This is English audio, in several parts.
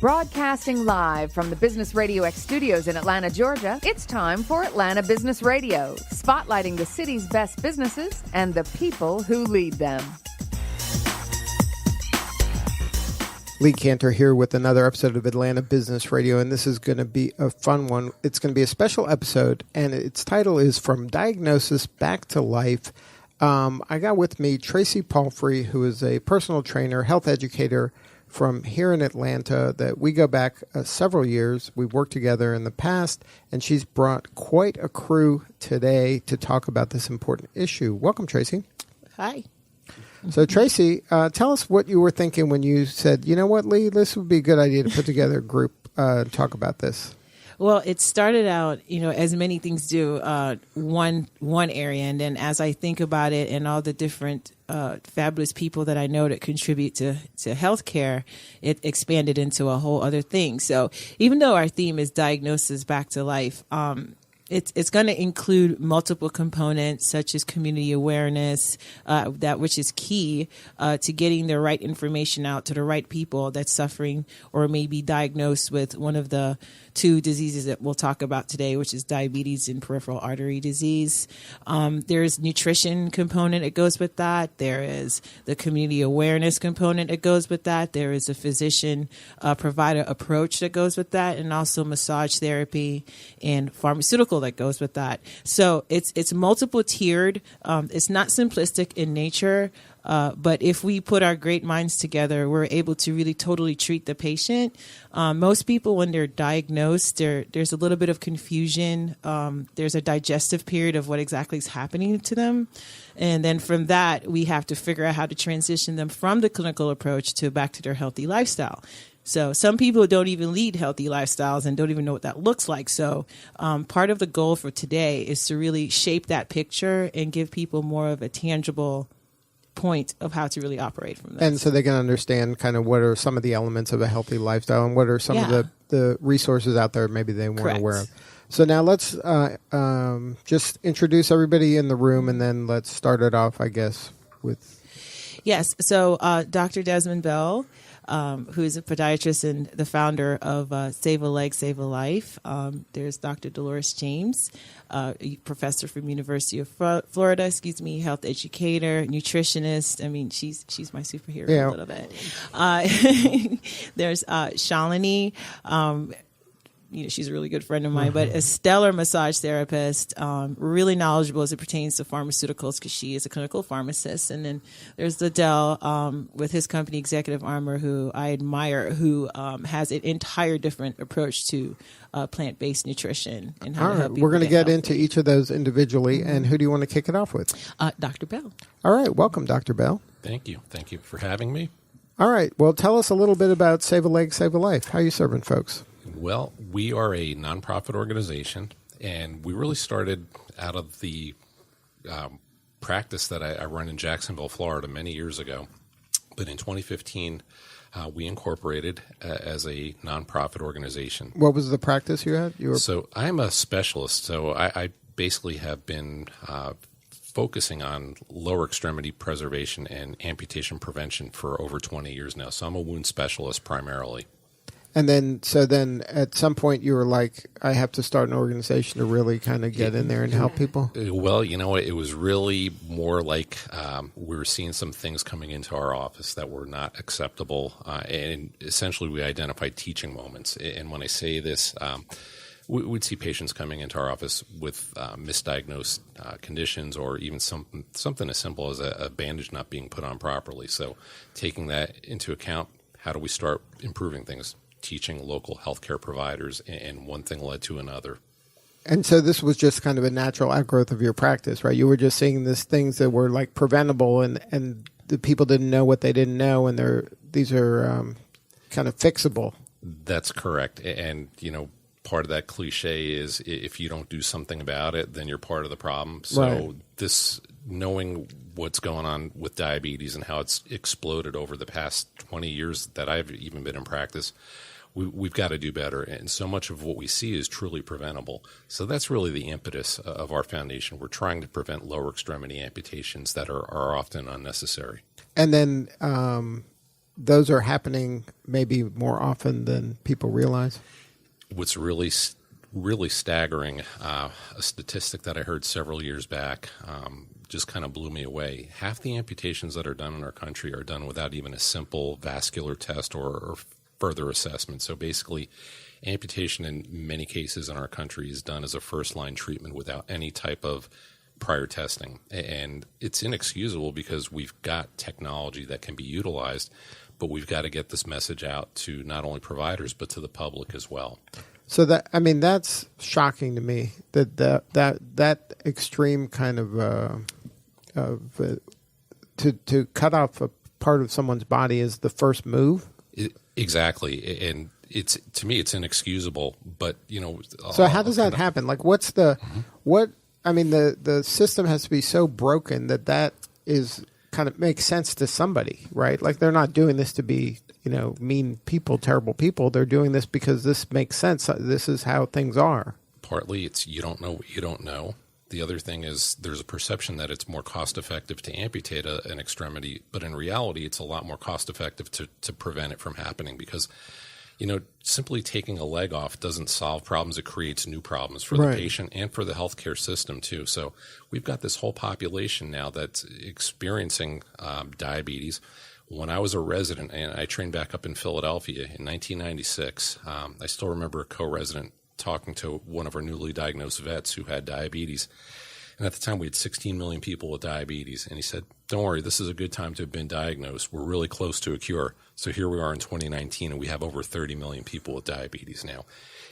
Broadcasting live from the Business Radio X studios in Atlanta, Georgia, it's time for Atlanta Business Radio, spotlighting the city's best businesses and the people who lead them. Lee Cantor here with another episode of Atlanta Business Radio, and this is going to be a fun one. It's going to be a special episode, and its title is From Diagnosis Back to Life. I got with me Tracey Paulfrey, who is a personal trainer, health educator from here in Atlanta that we go back several years. We've worked together in the past, and she's brought quite a crew today to talk about this important issue. Welcome, Tracey. Hi. So, Tracey, tell us what you were thinking when you said, you know what, Lee, this would be a good idea to put together a group and talk about this. Well, it started out, as many things do, one area. And then as I think about it and all the different fabulous people that I know that contribute to healthcare, it expanded into a whole other thing. So even though our theme is diagnosis back to life, it's going to include multiple components such as community awareness, that which is key to getting the right information out to the right people that's suffering or may be diagnosed with one of the two diseases that we'll talk about today, which is diabetes and peripheral artery disease. There's nutrition component that goes with that. There is the community awareness component that goes with that. There is a physician provider approach that goes with that, and also massage therapy and pharmaceutical that goes with that. So it's multiple tiered. It's not simplistic in nature. But if we put our great minds together, we're able to really totally treat the patient. Most people, when they're diagnosed, there's a little bit of confusion. There's a digestive period of what exactly is happening to them. And then from that, we have to figure out how to transition them from the clinical approach to back to their healthy lifestyle. So some people don't even lead healthy lifestyles and don't even know what that looks like. So part of the goal for today is to really shape that picture and give people more of a tangible point of how to really operate from this. And so they can understand kind of what are some of the elements of a healthy lifestyle and what are some of the resources out there maybe they weren't aware of. So now let's just introduce everybody in the room, and then let's start it off, I guess, with... Yes. So Dr. Desmond Bell, who is a podiatrist and the founder of Save a Leg, Save a Life. There's Dr. Dolores James, professor from University of Florida, health educator, nutritionist. I mean, she's my superhero a little bit. There's Shalini. She's a really good friend of mine, but a stellar massage therapist, really knowledgeable as it pertains to pharmaceuticals because she is a clinical pharmacist. And then there's Liddell with his company, Executive Armor, who I admire, who has an entire different approach to plant-based nutrition and how to help people. We're going to get healthy. into each of those individually, and who do you want to kick it off with? Dr. Bell. All right. Welcome, Dr. Bell. Thank you. Thank you for having me. All right. Well, tell us a little bit about Save a Leg, Save a Life. How are you serving folks? Well, we are a nonprofit organization, and we really started out of the practice that I run in Jacksonville, Florida, many years ago. But in 2015, we incorporated as a nonprofit organization. What was the practice you had? So I'm a specialist, so I basically have been focusing on lower extremity preservation and amputation prevention for over 20 years now. So I'm a wound specialist primarily. And then at some point you were like, I have to start an organization to really kind of get in there and help people? Well, you know what? It was really more like we were seeing some things coming into our office that were not acceptable. And essentially we identified teaching moments. And when I say this, we'd see patients coming into our office with misdiagnosed conditions or even something as simple as a bandage not being put on properly. So taking that into account, how do we start improving things? Teaching local healthcare providers, and one thing led to another. And so this was just kind of a natural outgrowth of your practice, right? You were just seeing these things that were like preventable, and the people didn't know what they didn't know, and these are kind of fixable. That's correct. And, part of that cliche is if you don't do something about it, then you're part of the problem. So this knowing what's going on with diabetes and how it's exploded over the past 20 years that I've even been in practice, we've got to do better. And so much of what we see is truly preventable. So that's really the impetus of our foundation. We're trying to prevent lower extremity amputations that are often unnecessary. And then those are happening maybe more often than people realize? What's really staggering, a statistic that I heard several years back, just kind of blew me away. Half the amputations that are done in our country are done without even a simple vascular test or further assessment. So basically, amputation in many cases in our country is done as a first-line treatment without any type of prior testing. And it's inexcusable because we've got technology that can be utilized, but we've got to get this message out to not only providers but to the public as well. So that's shocking to me that extreme kind of to cut off a part of someone's body is the first move. Exactly, and to me it's inexcusable. But so how does that happen? Like, what's the what? I mean, the system has to be so broken that is kind of makes sense to somebody, right? Like, they're not doing this to be mean people, terrible people. They're doing this because this makes sense. This is how things are. Partly it's you don't know what you don't know. The other thing is there's a perception that it's more cost-effective to amputate an extremity, but in reality it's a lot more cost-effective to prevent it from happening because, simply taking a leg off doesn't solve problems. It creates new problems for the patient and for the healthcare system too. So we've got this whole population now that's experiencing diabetes. When I was a resident, and I trained back up in Philadelphia in 1996, I still remember a co-resident talking to one of our newly diagnosed vets who had diabetes. And at the time, we had 16 million people with diabetes. And he said, don't worry, this is a good time to have been diagnosed. We're really close to a cure. So here we are in 2019, and we have over 30 million people with diabetes now.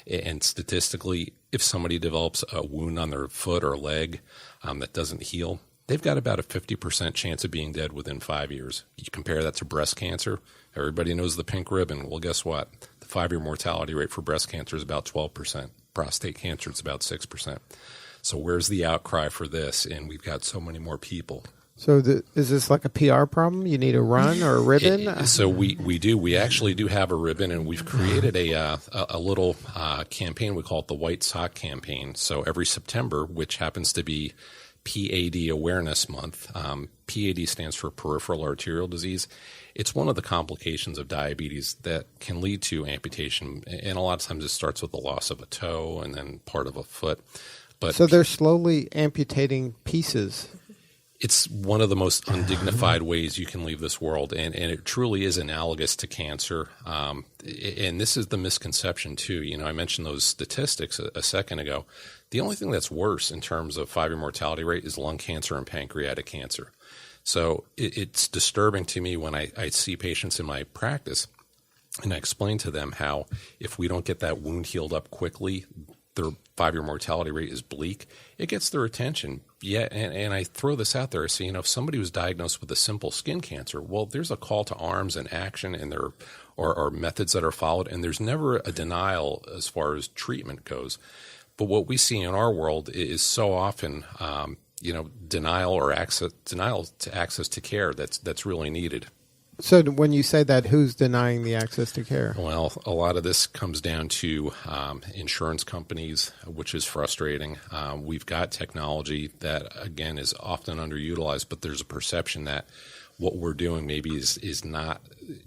And statistically, if somebody develops a wound on their foot or leg that doesn't heal, they've got about a 50% chance of being dead within 5 years. You compare that to breast cancer. Everybody knows the pink ribbon. Well, guess what? The 5-year mortality rate for breast cancer is about 12%. Prostate cancer is about 6%. So where's the outcry for this? And we've got so many more people. So is this like a PR problem? You need a run or a ribbon? So we do. We actually do have a ribbon, and we've created a little campaign. We call it the White Sock Campaign. So every September, which happens to be PAD Awareness Month. PAD stands for peripheral arterial disease. It's one of the complications of diabetes that can lead to amputation, and a lot of times it starts with the loss of a toe and then part of a foot. But so they're slowly amputating pieces. It's one of the most undignified ways you can leave this world, and it truly is analogous to cancer. And this is the misconception, too. I mentioned those statistics a second ago. The only thing that's worse in terms of 5-year mortality rate is lung cancer and pancreatic cancer. So it's disturbing to me when I see patients in my practice, and I explain to them how if we don't get that wound healed up quickly, their 5-year mortality rate is bleak. It gets their attention. Yeah, and I throw this out there. I say, if somebody was diagnosed with a simple skin cancer, well, there's a call to arms and action, and there are methods that are followed, and there's never a denial as far as treatment goes. But what we see in our world is so often, denial to access to care that's really needed. So when you say that, who's denying the access to care? Well, a lot of this comes down to insurance companies, which is frustrating. We've got technology that, again, is often underutilized, but there's a perception that what we're doing maybe is not,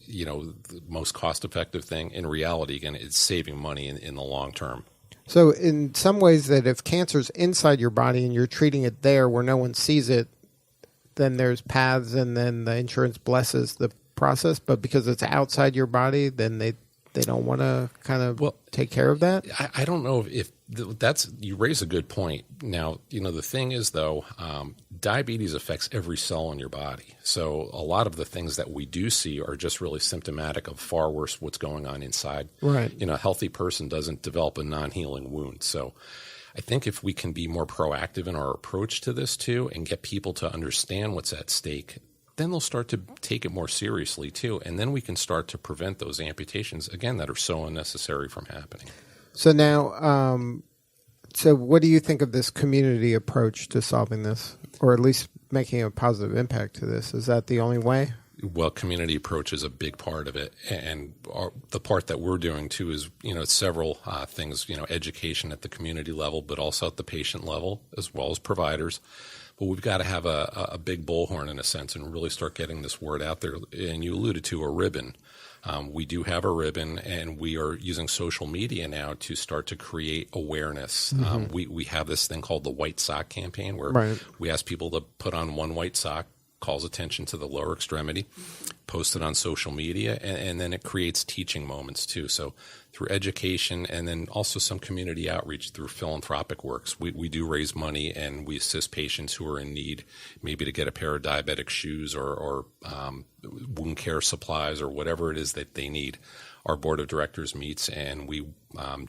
the most cost-effective thing. In reality, again, it's saving money in the long term. So in some ways that if cancer's inside your body and you're treating it there where no one sees it, then there's paths and then the insurance blesses the process, but because it's outside your body, then they don't want to kind of take care of that? I don't know if that's, you raise a good point. Now, the thing is, though, diabetes affects every cell in your body. So a lot of the things that we do see are just really symptomatic of far worse what's going on inside. Right. A healthy person doesn't develop a non-healing wound. So I think if we can be more proactive in our approach to this, too, and get people to understand what's at stake, then they'll start to take it more seriously, too. And then we can start to prevent those amputations, again, that are so unnecessary from happening. So now, so what do you think of this community approach to solving this, or at least making a positive impact to this? Is that the only way? Well, community approach is a big part of it. And the part that we're doing, too, is, it's several things, education at the community level, but also at the patient level, as well as providers. but we've got to have a big bullhorn in a sense and really start getting this word out there. And you alluded to a ribbon. We do have a ribbon, and we are using social media now to start to create awareness. We have this thing called the White Sock campaign, where we ask people to put on one white sock, calls attention to the lower extremity, post it on social media, and then it creates teaching moments too. So through education and then also some community outreach through philanthropic works, we do raise money and we assist patients who are in need, maybe to get a pair of diabetic shoes or wound care supplies or whatever it is that they need. Our board of directors meets, and we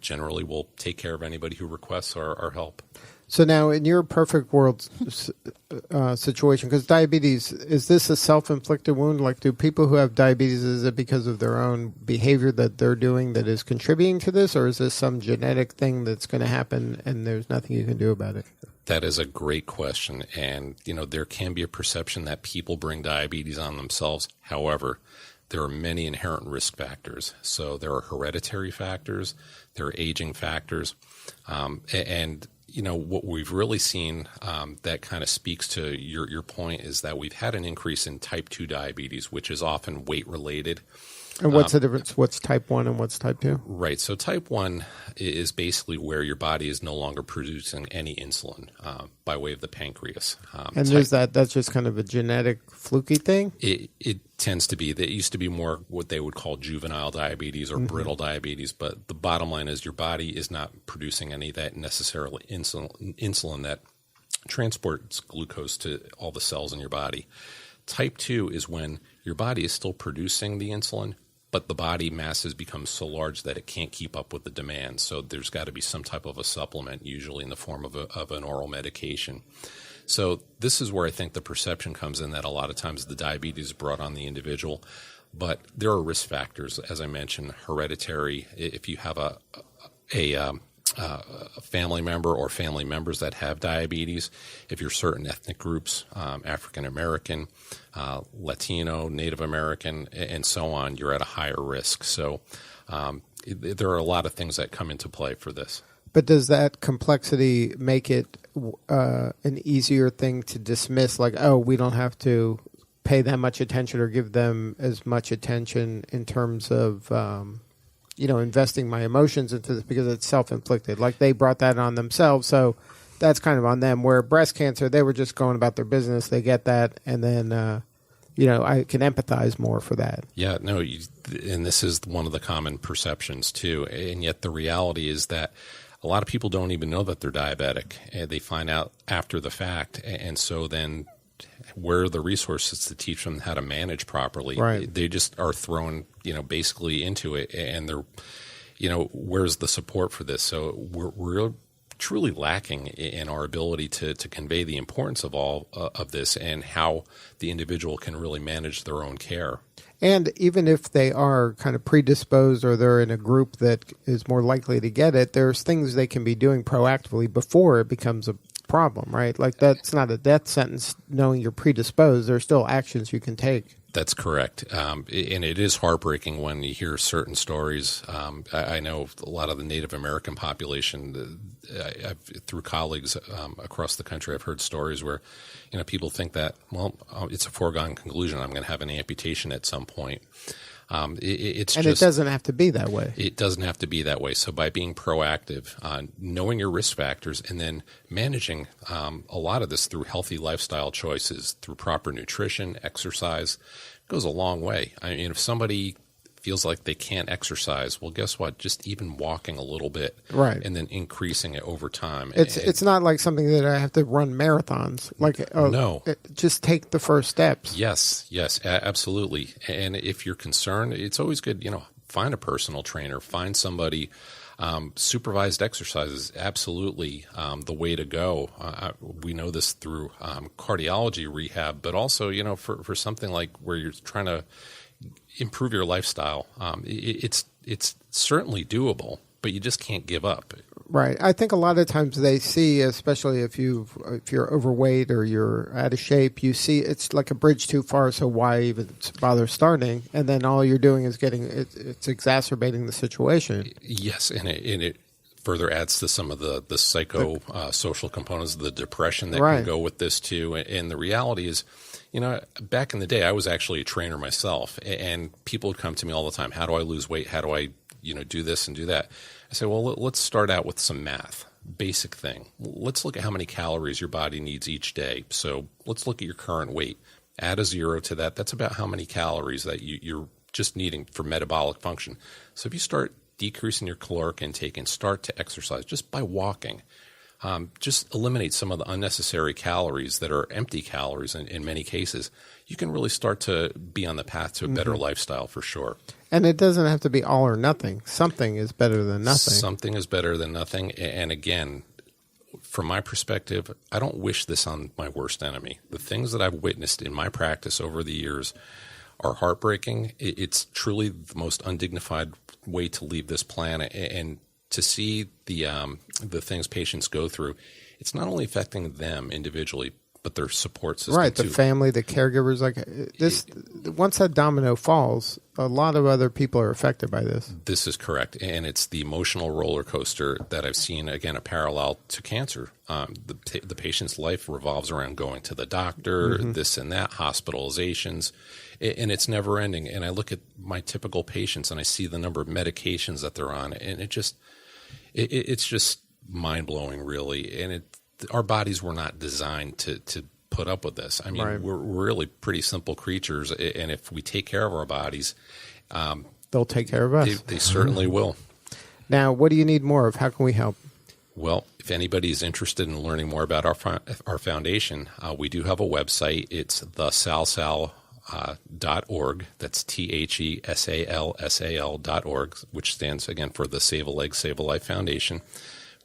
generally will take care of anybody who requests our help. So now, in your perfect world situation, because diabetes, is this a self-inflicted wound? Like, do people who have diabetes, is it because of their own behavior that they're doing that is contributing to this, or is this some genetic thing that's going to happen and there's nothing you can do about it? That is a great question. And, there can be a perception that people bring diabetes on themselves. However, there are many inherent risk factors. So there are hereditary factors, there are aging factors, and what we've really seen that kind of speaks to your point is that we've had an increase in type 2 diabetes, which is often weight related. And what's the difference? What's type 1 and what's type 2? Right. So type 1 is basically where your body is no longer producing any insulin by way of the pancreas. And that's just kind of a genetic fluky thing? It tends to be. That used to be more what they would call juvenile diabetes or brittle diabetes, but the bottom line is your body is not producing any of that necessarily insulin that transports glucose to all the cells in your body. Type 2 is when your body is still producing the insulin, but the body mass has become so large that it can't keep up with the demand. So there's got to be some type of a supplement, usually in the form of an oral medication. So this is where I think the perception comes in that a lot of times the diabetes is brought on the individual. But there are risk factors, as I mentioned, hereditary. If you have a family member or family members that have diabetes, if you're certain ethnic groups, African American, Latino, Native American, and so on, you're at a higher risk. So there are a lot of things that come into play for this. But does that complexity make it an easier thing to dismiss? Like, oh, we don't have to pay that much attention or give them as much attention in terms of investing my emotions into this because it's self-inflicted. Like they brought that on themselves, so that's kind of on them. Where breast cancer, they were just going about their business. They get that, and then, I can empathize more for that. Yeah, no, and this is one of the common perceptions too. And yet the reality is that a lot of people don't even know that they're diabetic. They find out after the fact, and so then where are the resources to teach them how to manage properly? Right. They just are thrown, basically into it, and they're, where's the support for this? So we're truly lacking in our ability to convey the importance of all of this and how the individual can really manage their own care. And even if they are kind of predisposed or they're in a group that is more likely to get it, there's things they can be doing proactively before it becomes a problem, right? Like that's not a death sentence knowing you're predisposed. There's still actions you can take. That's correct. And it is heartbreaking when you hear certain stories. I know a lot of the Native American population, through colleagues across the country, I've heard stories where, people think that, it's a foregone conclusion. I'm going to have an amputation at some point. It doesn't have to be that way. It doesn't have to be that way. So by being proactive, knowing your risk factors, and then managing a lot of this through healthy lifestyle choices, through proper nutrition, exercise, goes a long way. I mean, if somebody feels like they can't exercise, well, guess what? Just even walking a little bit, right, and then increasing it over time. It's not like something that I have to run marathons. Like, no, just take the first steps. Yes, absolutely. And if you're concerned, it's always good. Find a personal trainer, find somebody. Supervised exercise is absolutely the way to go. We know this through cardiology rehab, but also, for something like where you're trying to improve your lifestyle, it's certainly doable, but you just can't give up. Right. I think a lot of times they see, especially if you're overweight or you're out of shape, you see it's like a bridge too far, so why even bother starting? And then all you're doing is it's exacerbating the situation. Yes, and it further adds to some of the social components of the depression that Right. can go with this too. And the reality is, back in the day, I was actually a trainer myself, and people would come to me all the time. How do I lose weight? How do I, do this and do that? I say, well, let's start out with some math. Basic thing. Let's look at how many calories your body needs each day. So let's look at your current weight. Add a 0 to that. That's about how many calories that you're just needing for metabolic function. So if you start decreasing your caloric intake and start to exercise just by walking, just eliminate some of the unnecessary calories that are empty calories in many cases, you can really start to be on the path to a better lifestyle for sure. And it doesn't have to be all or nothing. Something is better than nothing. Something is better than nothing. And again, from my perspective, I don't wish this on my worst enemy. The things that I've witnessed in my practice over the years are heartbreaking. It's truly the most undignified way to leave this planet. And to see the things patients go through, it's not only affecting them individually, but their support system Right, too. the family, the caregivers, once that domino falls, a lot of other people are affected by this. This is correct, and it's the emotional roller coaster that I've seen, again, a parallel to cancer. The patient's life revolves around going to the doctor, this and that, hospitalizations, and it's never ending. And I look at my typical patients, and I see the number of medications that they're on, and it's just mind-blowing, really. And our bodies were not designed to put up with this. I mean, Right. we're really pretty simple creatures, and if we take care of our bodies, They'll take care of us. they certainly will. Now, what do you need more of? How can we help? Well, if anybody is interested in learning more about our foundation, we do have a website. It's thesalsal.org. That's THESALSAL.org, which stands, again, for the Save a Leg, Save a Life Foundation.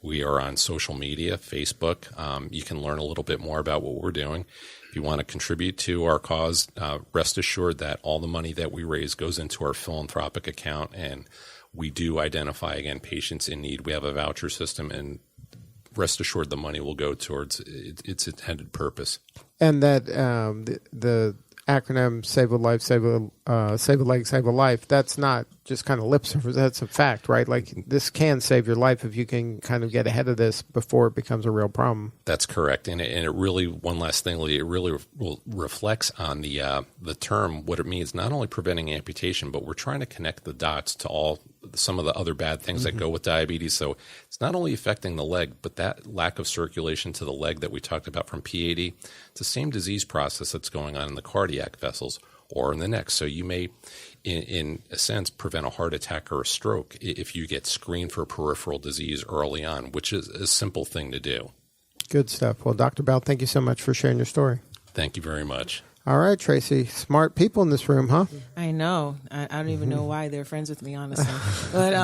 We are on social media, Facebook. You can learn a little bit more about what we're doing. If you want to contribute to our cause, rest assured that all the money that we raise goes into our philanthropic account, and we do identify, again, patients in need. We have a voucher system, and rest assured the money will go towards its intended purpose. And that the acronym Save a Life, Save a Leg, Save a Life, that's not just kind of lip service. That's a fact, right? Like, this can save your life if you can kind of get ahead of this before it becomes a real problem. That's correct. And it really, one last thing, Lee, it really reflects on the term, what it means, not only preventing amputation, but we're trying to connect the dots to some of the other bad things that go with diabetes. So it's not only affecting the leg, but that lack of circulation to the leg that we talked about from PAD, it's the same disease process that's going on in the cardiac vessels or in the neck. So you may, in a sense, prevent a heart attack or a stroke if you get screened for peripheral disease early on, which is a simple thing to do. Good stuff. Well, Dr. Bell, thank you so much for sharing your story. Thank you very much. All right, Tracey. Smart people in this room, huh? I know. I don't even know why they're friends with me, honestly. But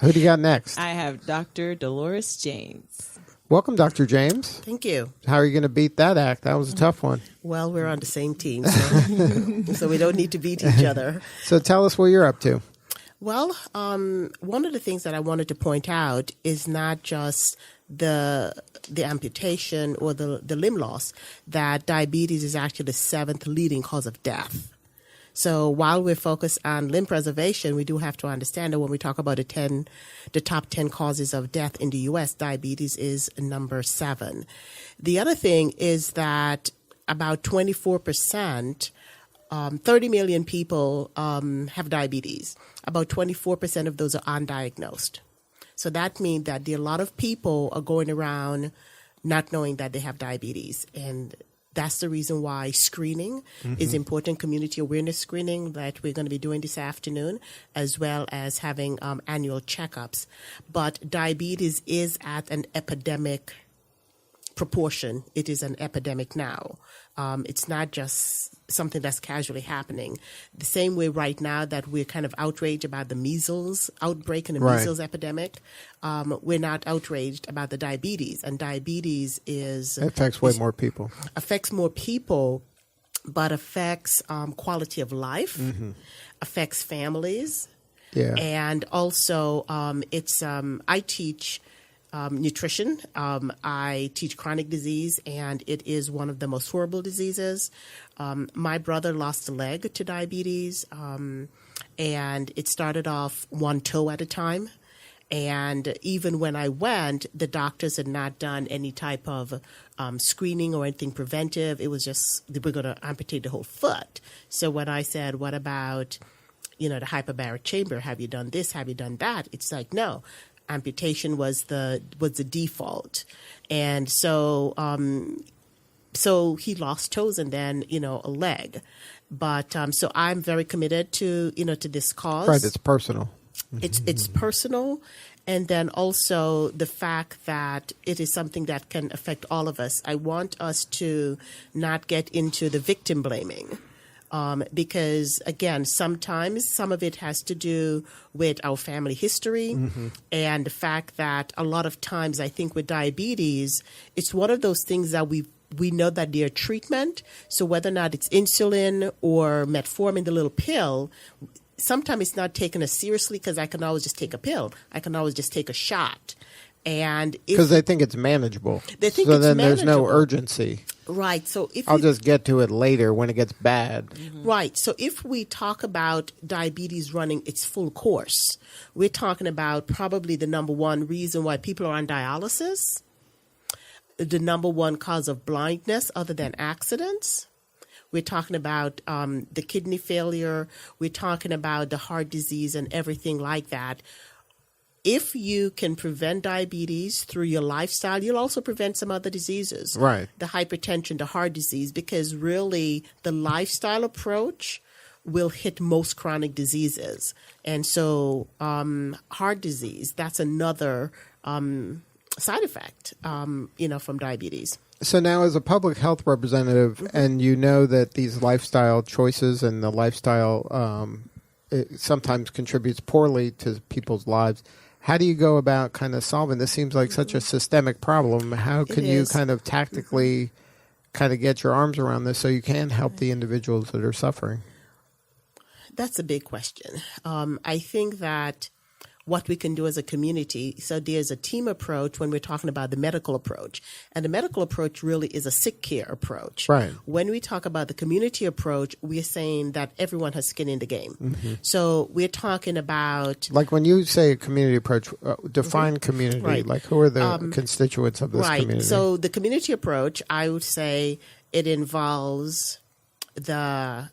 Who do you got next? I have Dr. Dolores James. Welcome, Dr. James. Thank you. How are you going to beat that act? That was a tough one. Well, we're on the same team, so we don't need to beat each other. So tell us what you're up to. Well, one of the things that I wanted to point out is not just the amputation or the limb loss, that diabetes is actually the 7th leading cause of death. So while we're focused on limb preservation, we do have to understand that when we talk about the top 10 causes of death in the U.S., diabetes is number 7. The other thing is that about 24%, 30 million people have diabetes. About 24% of those are undiagnosed. So that means that a lot of people are going around not knowing that they have diabetes. And that's the reason why screening is important, community awareness screening that we're going to be doing this afternoon, as well as having annual checkups. But diabetes is at an epidemic proportion. It is an epidemic now. It's not just something that's casually happening. The same way right now that we're kind of outraged about the measles outbreak and the measles epidemic, we're not outraged about the diabetes. And diabetes affects way more people. Affects more people, but affects quality of life, affects families. Yeah. And also I teach nutrition. I teach chronic disease, and it is one of the most horrible diseases. My brother lost a leg to diabetes, and it started off one toe at a time. And even when I went, the doctors had not done any type of screening or anything preventive. It was just, we're going to amputate the whole foot. So when I said, what about, the hyperbaric chamber? Have you done this? Have you done that? It's like, no, amputation was the default. And so, so he lost toes and then, a leg. But so I'm very committed to, to this cause. Right, it's personal. It's personal. And then also the fact that it is something that can affect all of us. I want us to not get into the victim blaming. Because, again, sometimes some of it has to do with our family history and the fact that a lot of times I think with diabetes, it's one of those things that we know that they're treatment. So whether or not it's insulin or metformin, the little pill, sometimes it's not taken as seriously because I can always just take a pill. I can always just take a shot. And because they think it's manageable. They think so it's then manageable. There's no urgency. Right. So if I'll just get to it later when it gets bad. Right. So if we talk about diabetes running its full course, we're talking about probably the number one reason why people are on dialysis, the number one cause of blindness other than accidents. We're talking about the kidney failure. We're talking about the heart disease and everything like that. If you can prevent diabetes through your lifestyle, you'll also prevent some other diseases. Right. The hypertension, the heart disease, because really the lifestyle approach will hit most chronic diseases. And so heart disease, that's another side effect, from diabetes. So now as a public health representative, and you know that these lifestyle choices and the lifestyle it sometimes contributes poorly to people's lives, how do you go about kind of solving this? Seems like such a systemic problem. How can you kind of tactically kind of get your arms around this so you can help the individuals that are suffering? That's a big question. I think that what we can do as a community. So there's a team approach when we're talking about the medical approach. And the medical approach really is a sick care approach. Right. When we talk about the community approach, we're saying that everyone has skin in the game. So we're talking about... Like when you say a community approach, define community. Right. Like who are the constituents of this community? So the community approach, I would say it involves the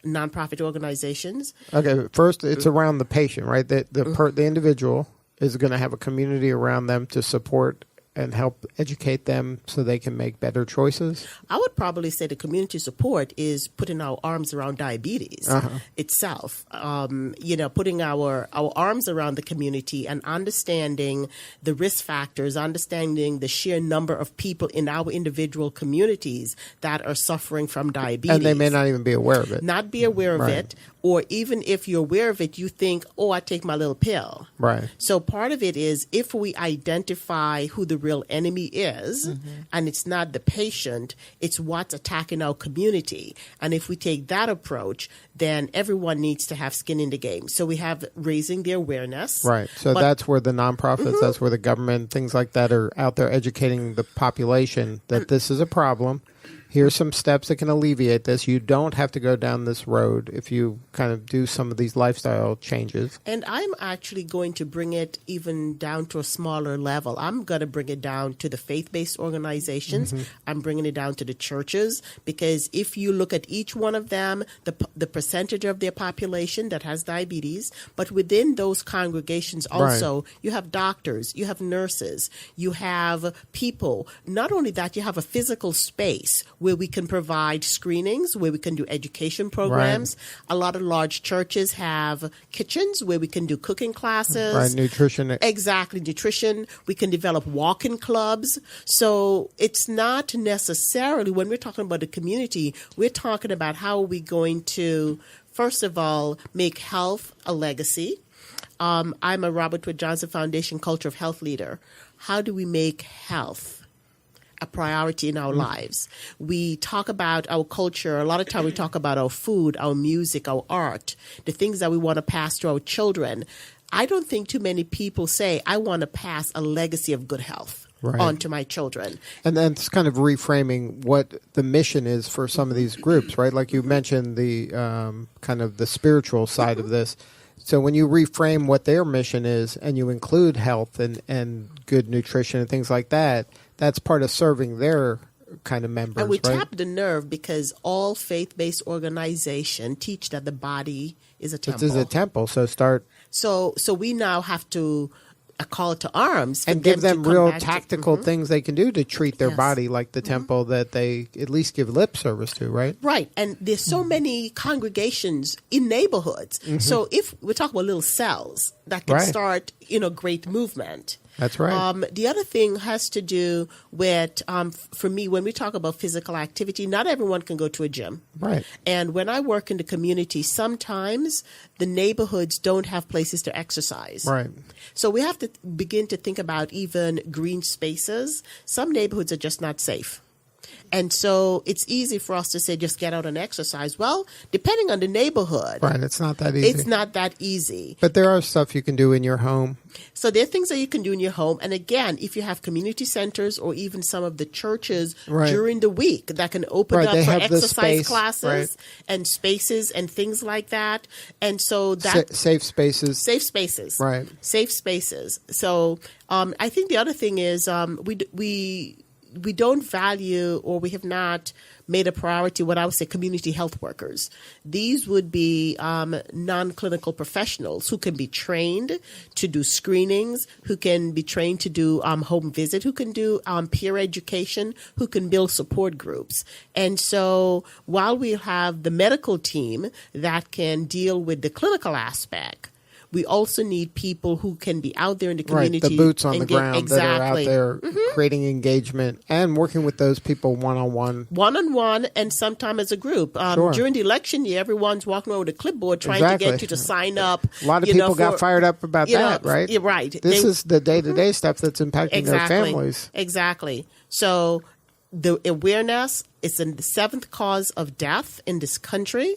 nonprofit organizations. Okay, first it's around the patient, right? The individual is going to have a community around them to support and help educate them so they can make better choices? I would probably say the community support is putting our arms around diabetes itself. Putting our arms around the community and understanding the risk factors, understanding the sheer number of people in our individual communities that are suffering from diabetes. And they may not even be aware of it. Not be aware of it. Or even if you're aware of it, you think, oh, I take my little pill. Right. So part of it is if we identify who the real enemy is, and it's not the patient, it's what's attacking our community. And if we take that approach, then everyone needs to have skin in the game. So we have raising the awareness. Right. So that's where the nonprofits, that's where the government, things like that are out there educating the population that this is a problem. Here's some steps that can alleviate this. You don't have to go down this road if you kind of do some of these lifestyle changes. And I'm actually going to bring it even down to a smaller level. I'm going to bring it down to the faith-based organizations. I'm bringing it down to the churches, because if you look at each one of them, the percentage of their population that has diabetes, but within those congregations also, you have doctors, you have nurses, you have people. Not only that, you have a physical space where we can provide screenings, where we can do education programs. A lot of large churches have kitchens where we can do cooking classes. Right, nutrition. Exactly, nutrition. We can develop walk-in clubs. So it's not necessarily, when we're talking about the community, we're talking about how are we going to, first of all, make health a legacy. I'm a Robert Wood Johnson Foundation Culture of Health leader. How do we make health a priority in our lives? We talk about our culture. A lot of time we talk about our food, our music, our art, the things that we want to pass to our children. I don't think too many people say, I want to pass a legacy of good health on to my children. And then it's kind of reframing what the mission is for some of these groups, right? Like you mentioned the kind of the spiritual side of this. So when you reframe what their mission is and you include health and good nutrition and things like that, that's part of serving their kind of members, and we right? tap the nerve because all faith-based organizations teach that the body is a temple. It is a temple, so start... So we now have to call to arms for and give them to come real back tactical things they can do to treat their Yes. body like the temple that they at least give lip service to, right? Right, and there's so many congregations in neighborhoods. So if we talk about little cells that can Right. start, great movement. That's right. The other thing has to do with, for me, when we talk about physical activity, not everyone can go to a gym. Right. And when I work in the community, sometimes the neighborhoods don't have places to exercise. Right. So we have to begin to think about even green spaces. Some neighborhoods are just not safe. And so it's easy for us to say, just get out and exercise. Well, depending on the neighborhood, Right. It's not that easy. it's not that easy. But there are stuff you can do in your home. So there are things that you can do in your home. And again, if you have community centers or even some of the churches Right. during the week that can open Right, up they for have the exercise space, classes right. and spaces and things like that. And so that Safe spaces. safe spaces, Right. Safe spaces. So I think the other thing is we don't value, or we have not made a priority, what I would say community health workers. These would be non-clinical professionals who can be trained to do screenings, who can be trained to do home visit, who can do peer education, who can build support groups. And so while we have the medical team that can deal with the clinical aspect, we also need people who can be out there in the community. Right, the boots on the and ground exactly. that are out there creating engagement and working with those people one-on-one. One-on-one and sometimes as a group. Sure. During the election year, everyone's walking around with a clipboard trying Exactly. to get you to sign up. A lot of people got fired up about that, right? Yeah, right. This is the day-to-day stuff that's impacting their Exactly. families. Exactly. So the awareness is the 7th cause of death in this country.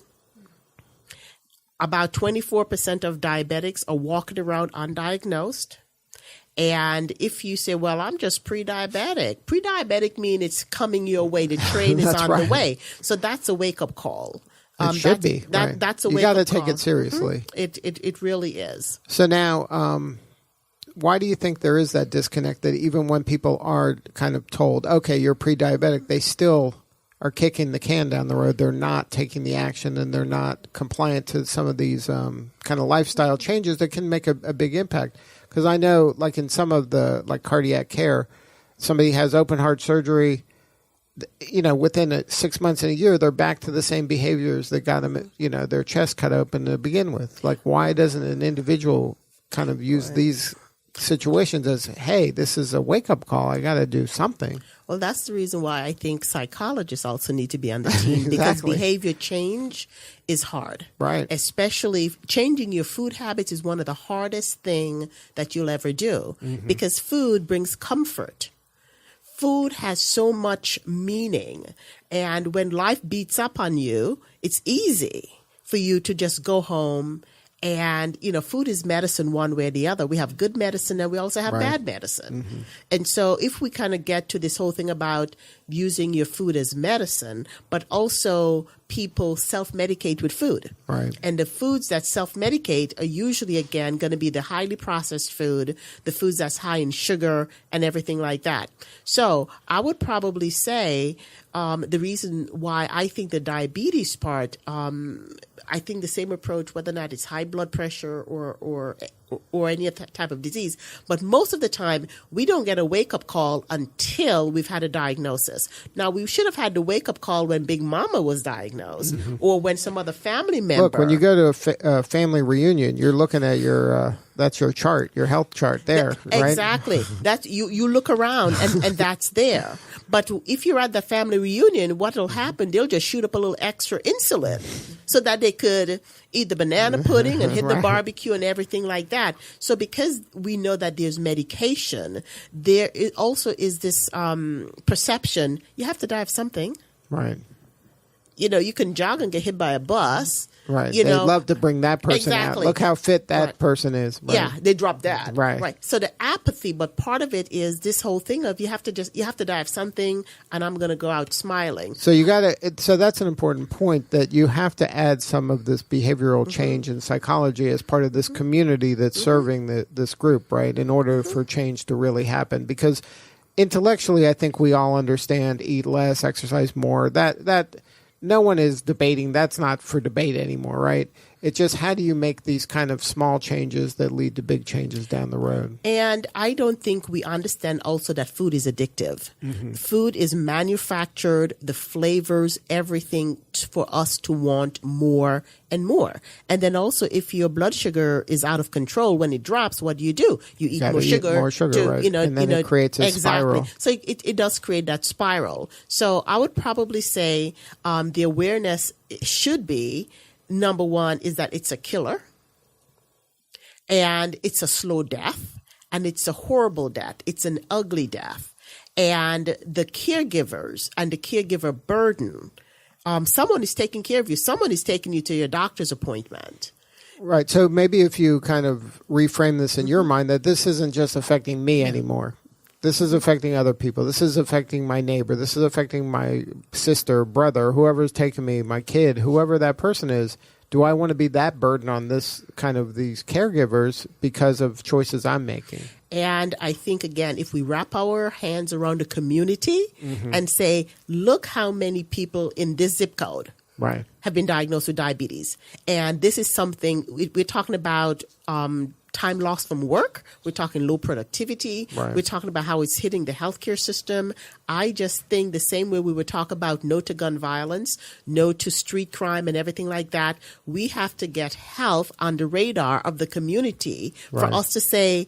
About 24% of diabetics are walking around undiagnosed. And if you say, well, I'm just pre-diabetic means it's coming your way. The train is That's on right. the way. So that's a wake-up call. It should be. Right. That's a you wake-up got call. to take it seriously. It really is. So now, why do you think there is that disconnect that even when people are kind of told, okay, you're pre-diabetic, they still are kicking the can down the road? They're not taking the action and they're not compliant to some of these kind of lifestyle changes that can make a big impact. Because I know, like in some of the cardiac care, somebody has open heart surgery, within 6 months and a year, they're back to the same behaviors that got them, their chest cut open to begin with. Like, why doesn't an individual kind of use these situations as, hey, this is a wake-up call, I got to do something? Well, that's the reason why I think psychologists also need to be on the team because Exactly. behavior change is hard. Right. Especially changing your food habits is one of the hardest thing that you'll ever do because food brings comfort. Food has so much meaning. And when life beats up on you, it's easy for you to just go home. And, food is medicine one way or the other. We have good medicine and we also have Right. bad medicine. And so if we kind of get to this whole thing about using your food as medicine, but also people self-medicate with food. Right. And the foods that self-medicate are usually, again, going to be the highly processed food, the foods that's high in sugar and everything like that. So I would probably say the reason why I think the diabetes part, I think the same approach, whether or not it's high blood pressure or any other type of disease. But most of the time, we don't get a wake-up call until we've had a diagnosis. Now, we should have had the wake-up call when Big Mama was diagnosed or when some other family member. Look, when you go to a family reunion, you're looking at your that's your chart, your health chart there, right? Exactly. That's you look around and that's there. But if you're at the family reunion, what'll happen? They'll just shoot up a little extra insulin so that they could eat the banana pudding and hit the Right. barbecue and everything like that. So because we know that there's medication, there also is this perception you have to die of something. Right. You can jog and get hit by a bus. Right. You They know, love to bring that person exactly. out. Look how fit that Right. person is. Right. Yeah, they drop that. Right. So the apathy, but part of it is this whole thing of you have to die of something, and I'm going to go out smiling. So so that's an important point, that you have to add some of this behavioral change in psychology as part of this community that's serving this group, right? In order for change to really happen, because intellectually, I think we all understand: eat less, exercise more. That no one is debating. That's not for debate anymore, right? It's just, how do you make these kind of small changes that lead to big changes down the road? And I don't think we understand also that food is addictive. Food is manufactured, the flavors, everything for us to want more and more. And then also, if your blood sugar is out of control, when it drops, what do? You eat Gotta more eat sugar. more sugar, right. And then it creates a spiral. So it does create that spiral. So I would probably say the awareness should be, number one, is that it's a killer, and it's a slow death, and it's a horrible death. It's an ugly death. And the caregivers and the caregiver burden, someone is taking care of you. Someone is taking you to your doctor's appointment. Right. So maybe if you kind of reframe this in your mind, that this isn't just affecting me anymore. This is affecting other people. This is affecting my neighbor. This is affecting my sister, brother, whoever's taking me, my kid, whoever that person is. Do I want to be that burden on this kind of these caregivers because of choices I'm making? And I think, again, if we wrap our hands around the community and say, look how many people in this zip code have been diagnosed with diabetes. And this is something we're talking about. Time lost from work. We're talking low productivity. Right. We're talking about how it's hitting the healthcare system. I just think the same way we would talk about no to gun violence, no to street crime and everything like that, we have to get health on the radar of the community for us to say,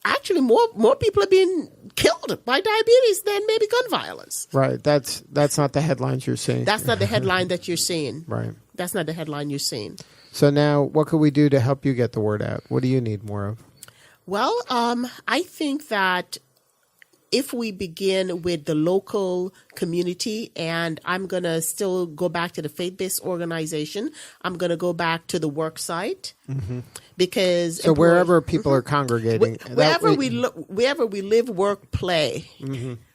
actually, more people are being killed by diabetes than maybe gun violence. Right. That's not the headlines you're seeing. That's not the headline that you're seeing. Right. That's not the headline you're seeing. So now, what could we do to help you get the word out? What do you need more of? Well, I think that if we begin with the local community, and I'm going to still go back to the faith-based organization, I'm going to go back to the work site, because so wherever people are congregating, wherever we live, work, play,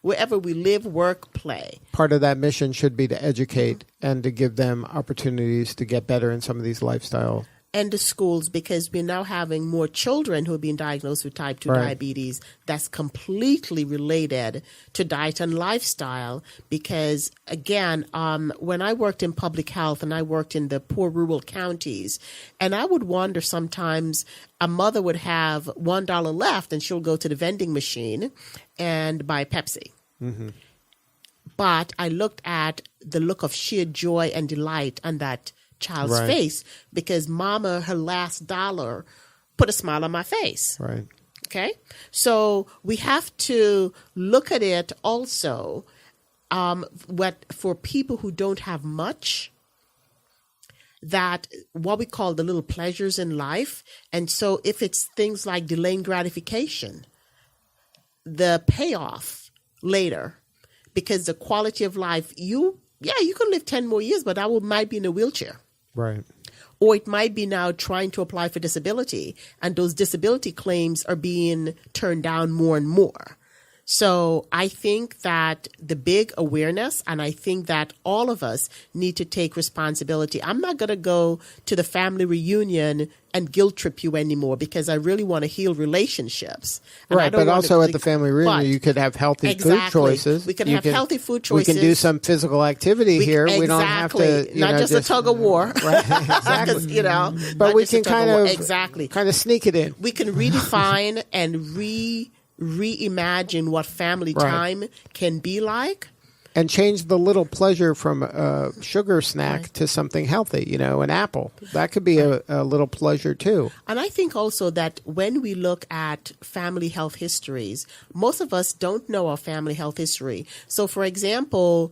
wherever we live, work, play. Part of that mission should be to educate and to give them opportunities to get better in some of these lifestyle. And the schools, because we're now having more children who are being diagnosed with type 2 diabetes. That's completely related to diet and lifestyle. Because, again, when I worked in public health and I worked in the poor rural counties, and I would wonder sometimes, a mother would have $1 left and she'll go to the vending machine and buy Pepsi. But I looked at the look of sheer joy and delight on that child's face, because mama, her last dollar, put a smile on my face. Right. Okay. So we have to look at it also, for people who don't have much, that what we call the little pleasures in life. And so if it's things like delaying gratification, the payoff later, because the quality of life, you can live 10 more years, but might be in a wheelchair. Right. Or it might be now trying to apply for disability, and those disability claims are being turned down more and more. So I think that the big awareness, and I think that all of us need to take responsibility. I'm not going to go to the family reunion and guilt trip you anymore, because I really want to heal relationships. And right, but also at the family reunion, you could have healthy food choices. We can have healthy food choices. We can do some physical activity here. We don't have to, not just a tug of war. Right, exactly. But we can kind of sneak it in. We can redefine and reimagine what family time can be like. And change the little pleasure from a sugar snack to something healthy, an apple. That could be a little pleasure too. And I think also that when we look at family health histories, most of us don't know our family health history. So, for example,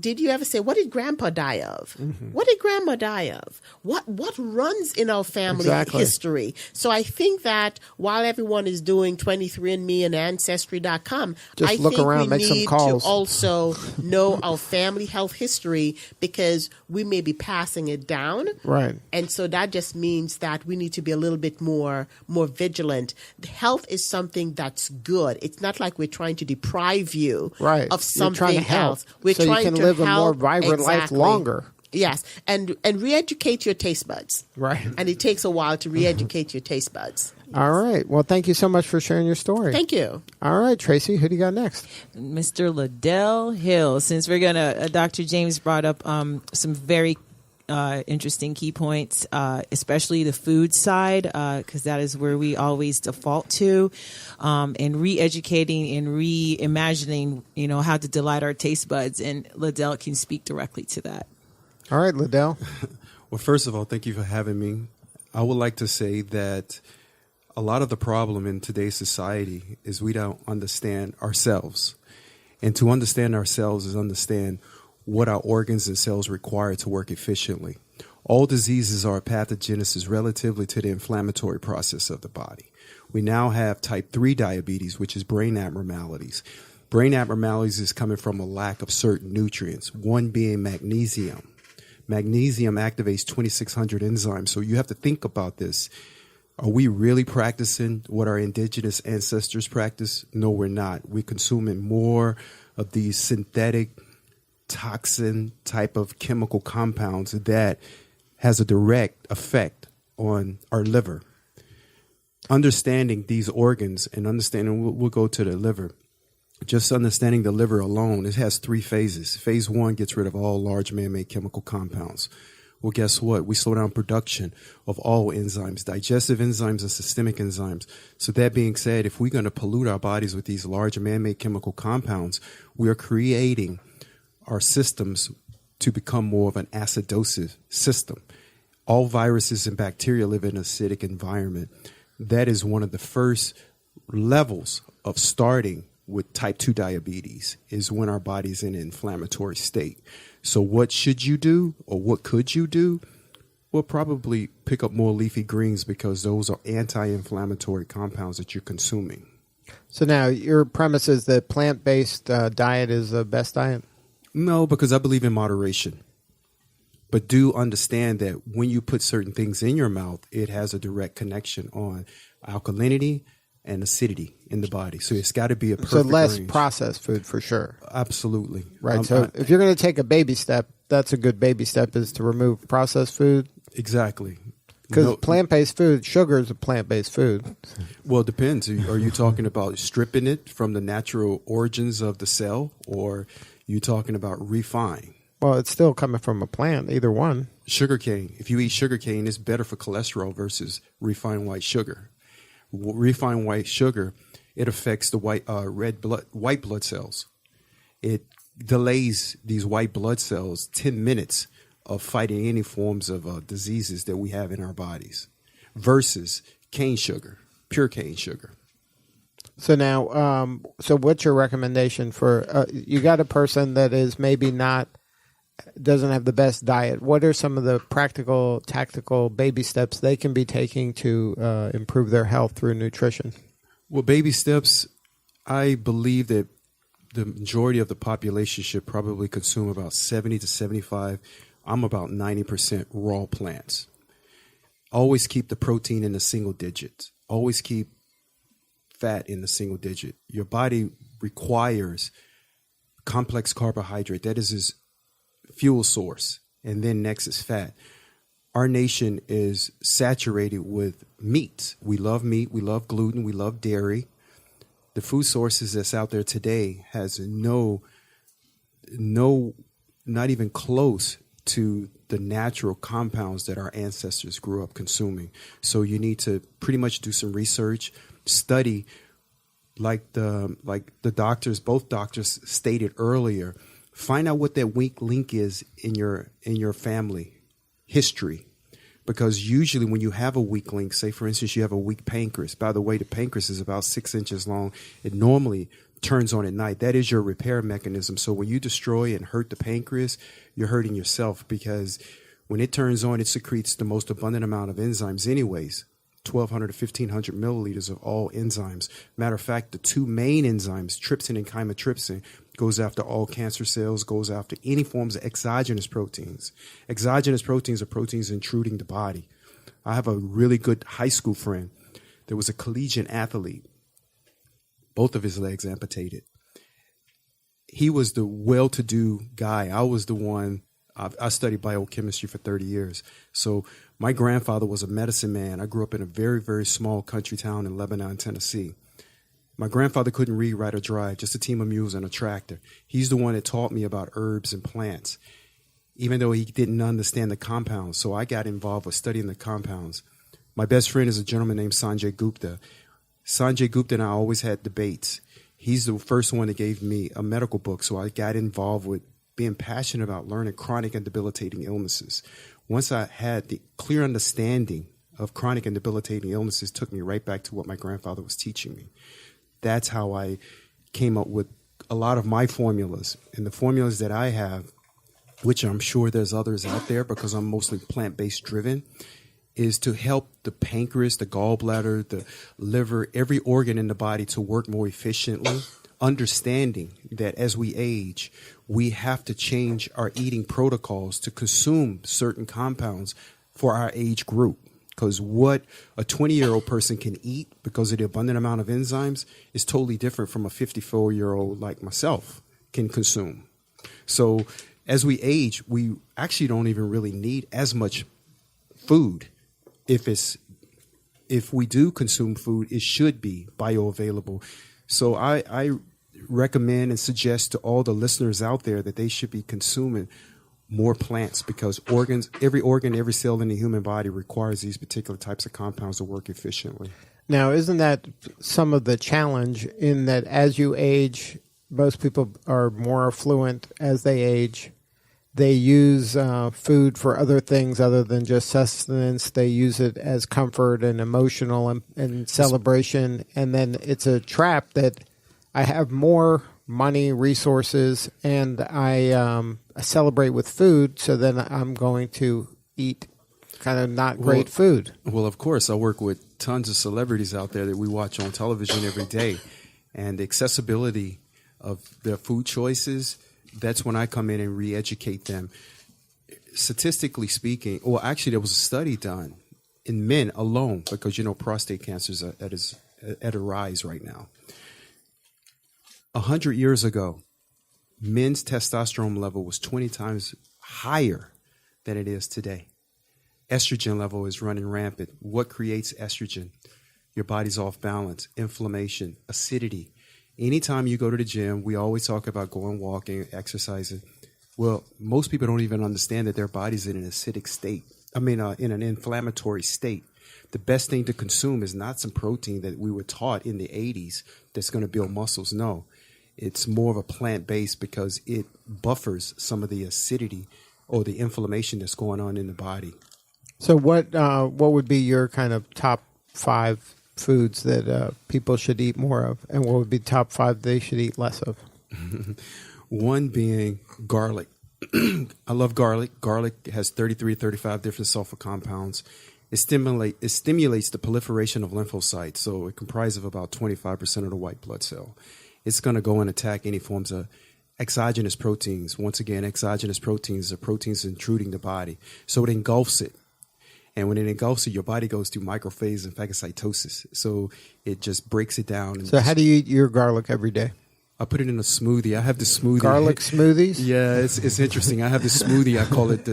did you ever say, what did Grandpa die of? What did Grandma die of? What runs in our family history? So I think that while everyone is doing 23andMe and Ancestry.com, Just I look think around, we make some need calls. to also know our family health history, because we may be passing it down. Right. And so that just means that we need to be a little bit more vigilant. Health is something that's good. It's not like we're trying to deprive you Right. of You're trying to something help, else. We're so trying you can to live a more help. vibrant life longer. Yes, and re-educate your taste buds. Right. And it takes a while to re-educate your taste buds. All right. Well, thank you so much for sharing your story. Thank you. All right, Tracey, who do you got next? Mr. Liddell Hill. Since we're gonna, Dr. James brought up some very interesting key points, especially the food side, because that is where we always default to, and re-educating and reimagining, how to delight our taste buds. And Liddell can speak directly to that. All right, Liddell. Well, first of all, thank you for having me. I would like to say that a lot of the problem in today's society is we don't understand ourselves. And to understand ourselves is understand what our organs and cells require to work efficiently. All diseases are pathogenesis relatively to the inflammatory process of the body. We now have type 3 diabetes, which is brain abnormalities. Brain abnormalities is coming from a lack of certain nutrients, one being magnesium. Magnesium activates 2,600 enzymes. So you have to think about this. Are we really practicing what our indigenous ancestors practiced? No, we're not. We're consuming more of these synthetic toxin type of chemical compounds that has a direct effect on our liver. Understanding these organs and understanding, we'll go to the liver. Just understanding the liver alone, it has 3 phases. Phase 1 gets rid of all large man-made chemical compounds. Well, guess what? We slow down production of all enzymes, digestive enzymes and systemic enzymes. So that being said, if we're going to pollute our bodies with these large man-made chemical compounds, we are creating our systems to become more of an acidosis system. All viruses and bacteria live in an acidic environment. That is one of the first levels of starting with type 2 diabetes, is when our body's in an inflammatory state. So what should you do, or what could you do? Well, probably pick up more leafy greens, because those are anti-inflammatory compounds that you're consuming. So now your premise is that plant-based diet is the best diet? No, because I believe in moderation. But do understand that when you put certain things in your mouth, it has a direct connection on alkalinity and acidity in the body. So it's got to be a perfect So less range. Processed food for sure. Absolutely. Right. So if you're going to take a baby step, that's a good baby step, is to remove processed food. Exactly. Because plant-based food, sugar is a plant-based food. Well, it depends. Are you talking about stripping it from the natural origins of the cell, or you talking about refined? Well, it's still coming from a plant, either one. Sugarcane. If you eat sugarcane, it's better for cholesterol versus refined white sugar. Refined white sugar, it affects the white blood cells. It delays these white blood cells 10 minutes of fighting any forms of diseases that we have in our bodies, versus cane sugar, pure cane sugar. So now, so what's your recommendation for, you got a person that is maybe doesn't have the best diet. What are some of the practical, tactical baby steps they can be taking to improve their health through nutrition? Well, baby steps, I believe that the majority of the population should probably consume about 70 to 75. I'm about 90% raw plants. Always keep the protein in the single digits. Always keep fat in the single digit. Your body requires complex carbohydrate. That is its fuel source. And then next is fat. Our nation is saturated with meat. We love meat. We love gluten. We love dairy. The food sources that's out there today has not even close to the natural compounds that our ancestors grew up consuming. So you need to pretty much do some research, study, like the doctors, both doctors stated earlier. Find out what that weak link is in your family history. Because usually when you have a weak link, say for instance you have a weak pancreas. By the way, the pancreas is about 6 inches long. And normally turns on at night. That is your repair mechanism. So when you destroy and hurt the pancreas, you're hurting yourself, because when it turns on, it secretes the most abundant amount of enzymes anyways, 1,200 to 1,500 milliliters of all enzymes. Matter of fact, the two main enzymes, trypsin and chymotrypsin, goes after all cancer cells, goes after any forms of exogenous proteins. Exogenous proteins are proteins intruding the body. I have a really good high school friend. There was a collegiate athlete. Both of his legs amputated. He was the well-to-do guy. I was the one. I studied biochemistry for 30 years. So my grandfather was a medicine man. I grew up in a very, very small country town in Lebanon, Tennessee. My grandfather couldn't read, write, or drive, just a team of mules and a tractor. He's the one that taught me about herbs and plants, even though he didn't understand the compounds. So I got involved with studying the compounds. My best friend is a gentleman named Sanjay Gupta. Sanjay Gupta and I always had debates. He's the first one that gave me a medical book, so I got involved with being passionate about learning chronic and debilitating illnesses. Once I had the clear understanding of chronic and debilitating illnesses, took me right back to what my grandfather was teaching me. That's how I came up with a lot of my formulas. And the formulas that I have, which I'm sure there's others out there because I'm mostly plant-based driven, is to help the pancreas, the gallbladder, the liver, every organ in the body to work more efficiently, understanding that as we age, we have to change our eating protocols to consume certain compounds for our age group. Because what a 20-year-old person can eat because of the abundant amount of enzymes is totally different from a 54-year-old like myself can consume. So as we age, we actually don't even really need as much food. If we do consume food, it should be bioavailable. So I recommend and suggest to all the listeners out there that they should be consuming more plants, because every organ, every cell in the human body requires these particular types of compounds to work efficiently. Now, isn't that some of the challenge in that as you age, most people are more affluent as they age? They use food for other things other than just sustenance. They use it as comfort and emotional and celebration. And then it's a trap that I have more money, resources, and I celebrate with food, so then I'm going to eat kind of not great food. Well, of course, I work with tons of celebrities out there that we watch on television every day, and the accessibility of their food choices, that's when I come in and re-educate them. Statistically speaking, well, actually, there was a study done in men alone, because, prostate cancer is at a rise right now. 100 years ago, men's testosterone level was 20 times higher than it is today. Estrogen level is running rampant. What creates estrogen? Your body's off balance, inflammation, acidity. Anytime you go to the gym, we always talk about going walking, exercising. Well, most people don't even understand that their body's in an acidic state. In an inflammatory state. The best thing to consume is not some protein that we were taught in the 80s that's going to build muscles. No, it's more of a plant-based, because it buffers some of the acidity or the inflammation that's going on in the body. So what would be your kind of top 5 foods that people should eat more of, and what would be top 5 they should eat less of? One being garlic. I love garlic. Garlic has 33, 35 different sulfur compounds. It stimulates the proliferation of lymphocytes, so it comprises of about 25% of the white blood cell. It's going to go and attack any forms of exogenous proteins. Once again, exogenous proteins are proteins intruding the body, so it engulfs it. And when it engulfs it, your body goes through microphase and phagocytosis, so it just breaks it down. So how do you eat your garlic every day? I put it in a smoothie. I have the smoothie. Garlic smoothies? Yeah, it's interesting. I have the smoothie. I call it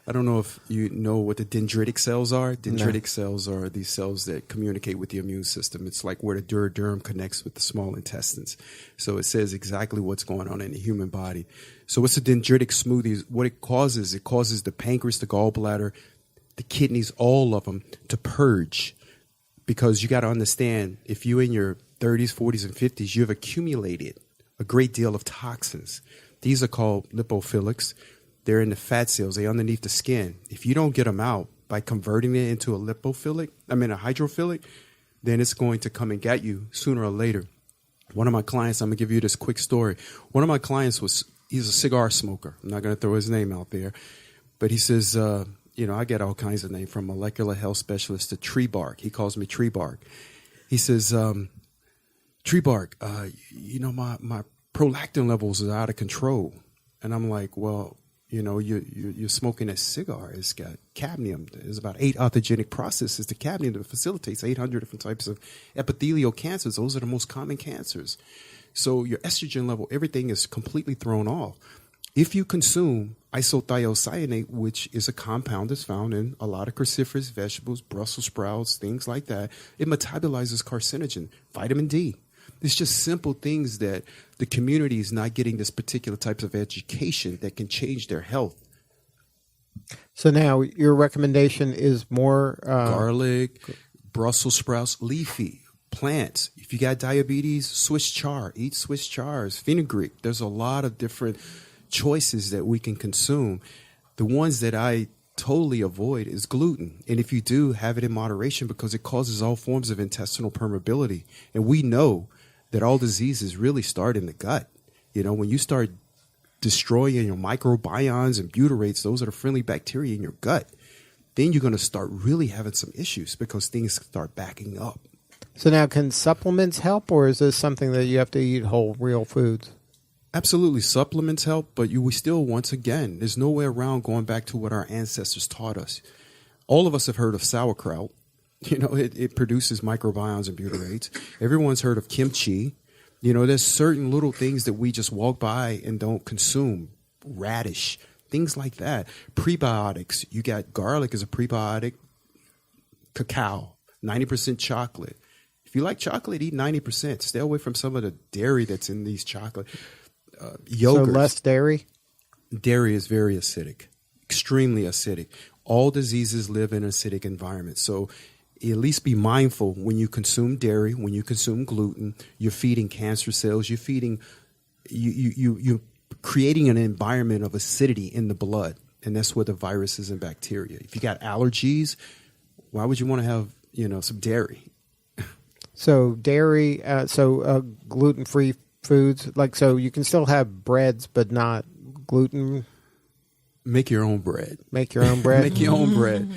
I don't know if you know what the dendritic cells are. Dendritic cells are these cells that communicate with the immune system. It's like where the duodenum connects with the small intestines. So it says exactly what's going on in the human body. So what's a dendritic smoothie? What it causes the pancreas, the gallbladder, the kidneys, all of them to purge. Because you got to understand, if you're in your 30s, 40s, and 50s, you have accumulated a great deal of toxins. These are called lipophilics. They're in the fat cells. They're underneath the skin. If you don't get them out by converting it into a hydrophilic, then it's going to come and get you sooner or later. One of my clients, I'm going to give you this quick story. One of my clients he's a cigar smoker. I'm not going to throw his name out there. But he says, I get all kinds of names, from molecular health specialist to Tree Bark. He calls me Tree Bark. He says, Tree Bark, my prolactin levels are out of control. And I'm like, well, you're smoking a cigar. It's got cadmium. There's about 8 autogenic processes to cadmium that facilitates 800 different types of epithelial cancers. Those are the most common cancers. So your estrogen level, everything is completely thrown off. If you consume isothiocyanate, which is a compound that's found in a lot of cruciferous vegetables, Brussels sprouts, things like that, it metabolizes carcinogen, vitamin D. It's just simple things that the community is not getting this particular types of education that can change their health. So now your recommendation is more garlic, Brussels sprouts, leafy plants. If you got diabetes, Swiss chard, eat Swiss chards, fenugreek. There's a lot of different choices that we can consume. The ones that I totally avoid is gluten. And if you do, have it in moderation, because it causes all forms of intestinal permeability. And we know that all diseases really start in the gut. When you start destroying your microbiomes and butyrates, those are the friendly bacteria in your gut, then you're going to start really having some issues because things start backing up. So now, can supplements help, or is this something that you have to eat whole, real foods? Absolutely. Supplements help, but we still, once again, there's no way around going back to what our ancestors taught us. All of us have heard of sauerkraut. It produces microbiomes and butyrates. Everyone's heard of kimchi. There's certain little things that we just walk by and don't consume. Radish, things like that. Prebiotics. You got garlic as a prebiotic. Cacao, 90% chocolate. If you like chocolate, eat 90%. Stay away from some of the dairy that's in these chocolate. Yogurt. So less dairy? Dairy is very acidic, extremely acidic. All diseases live in an acidic environment. So at least be mindful when you consume dairy, when you consume gluten, you're feeding cancer cells, you're creating an environment of acidity in the blood. And that's where the viruses and bacteria. If you got allergies, why would you want to have, some dairy? So dairy, gluten-free foods, so you can still have breads, but not gluten. Make your own bread. Make your own bread. Make your own bread,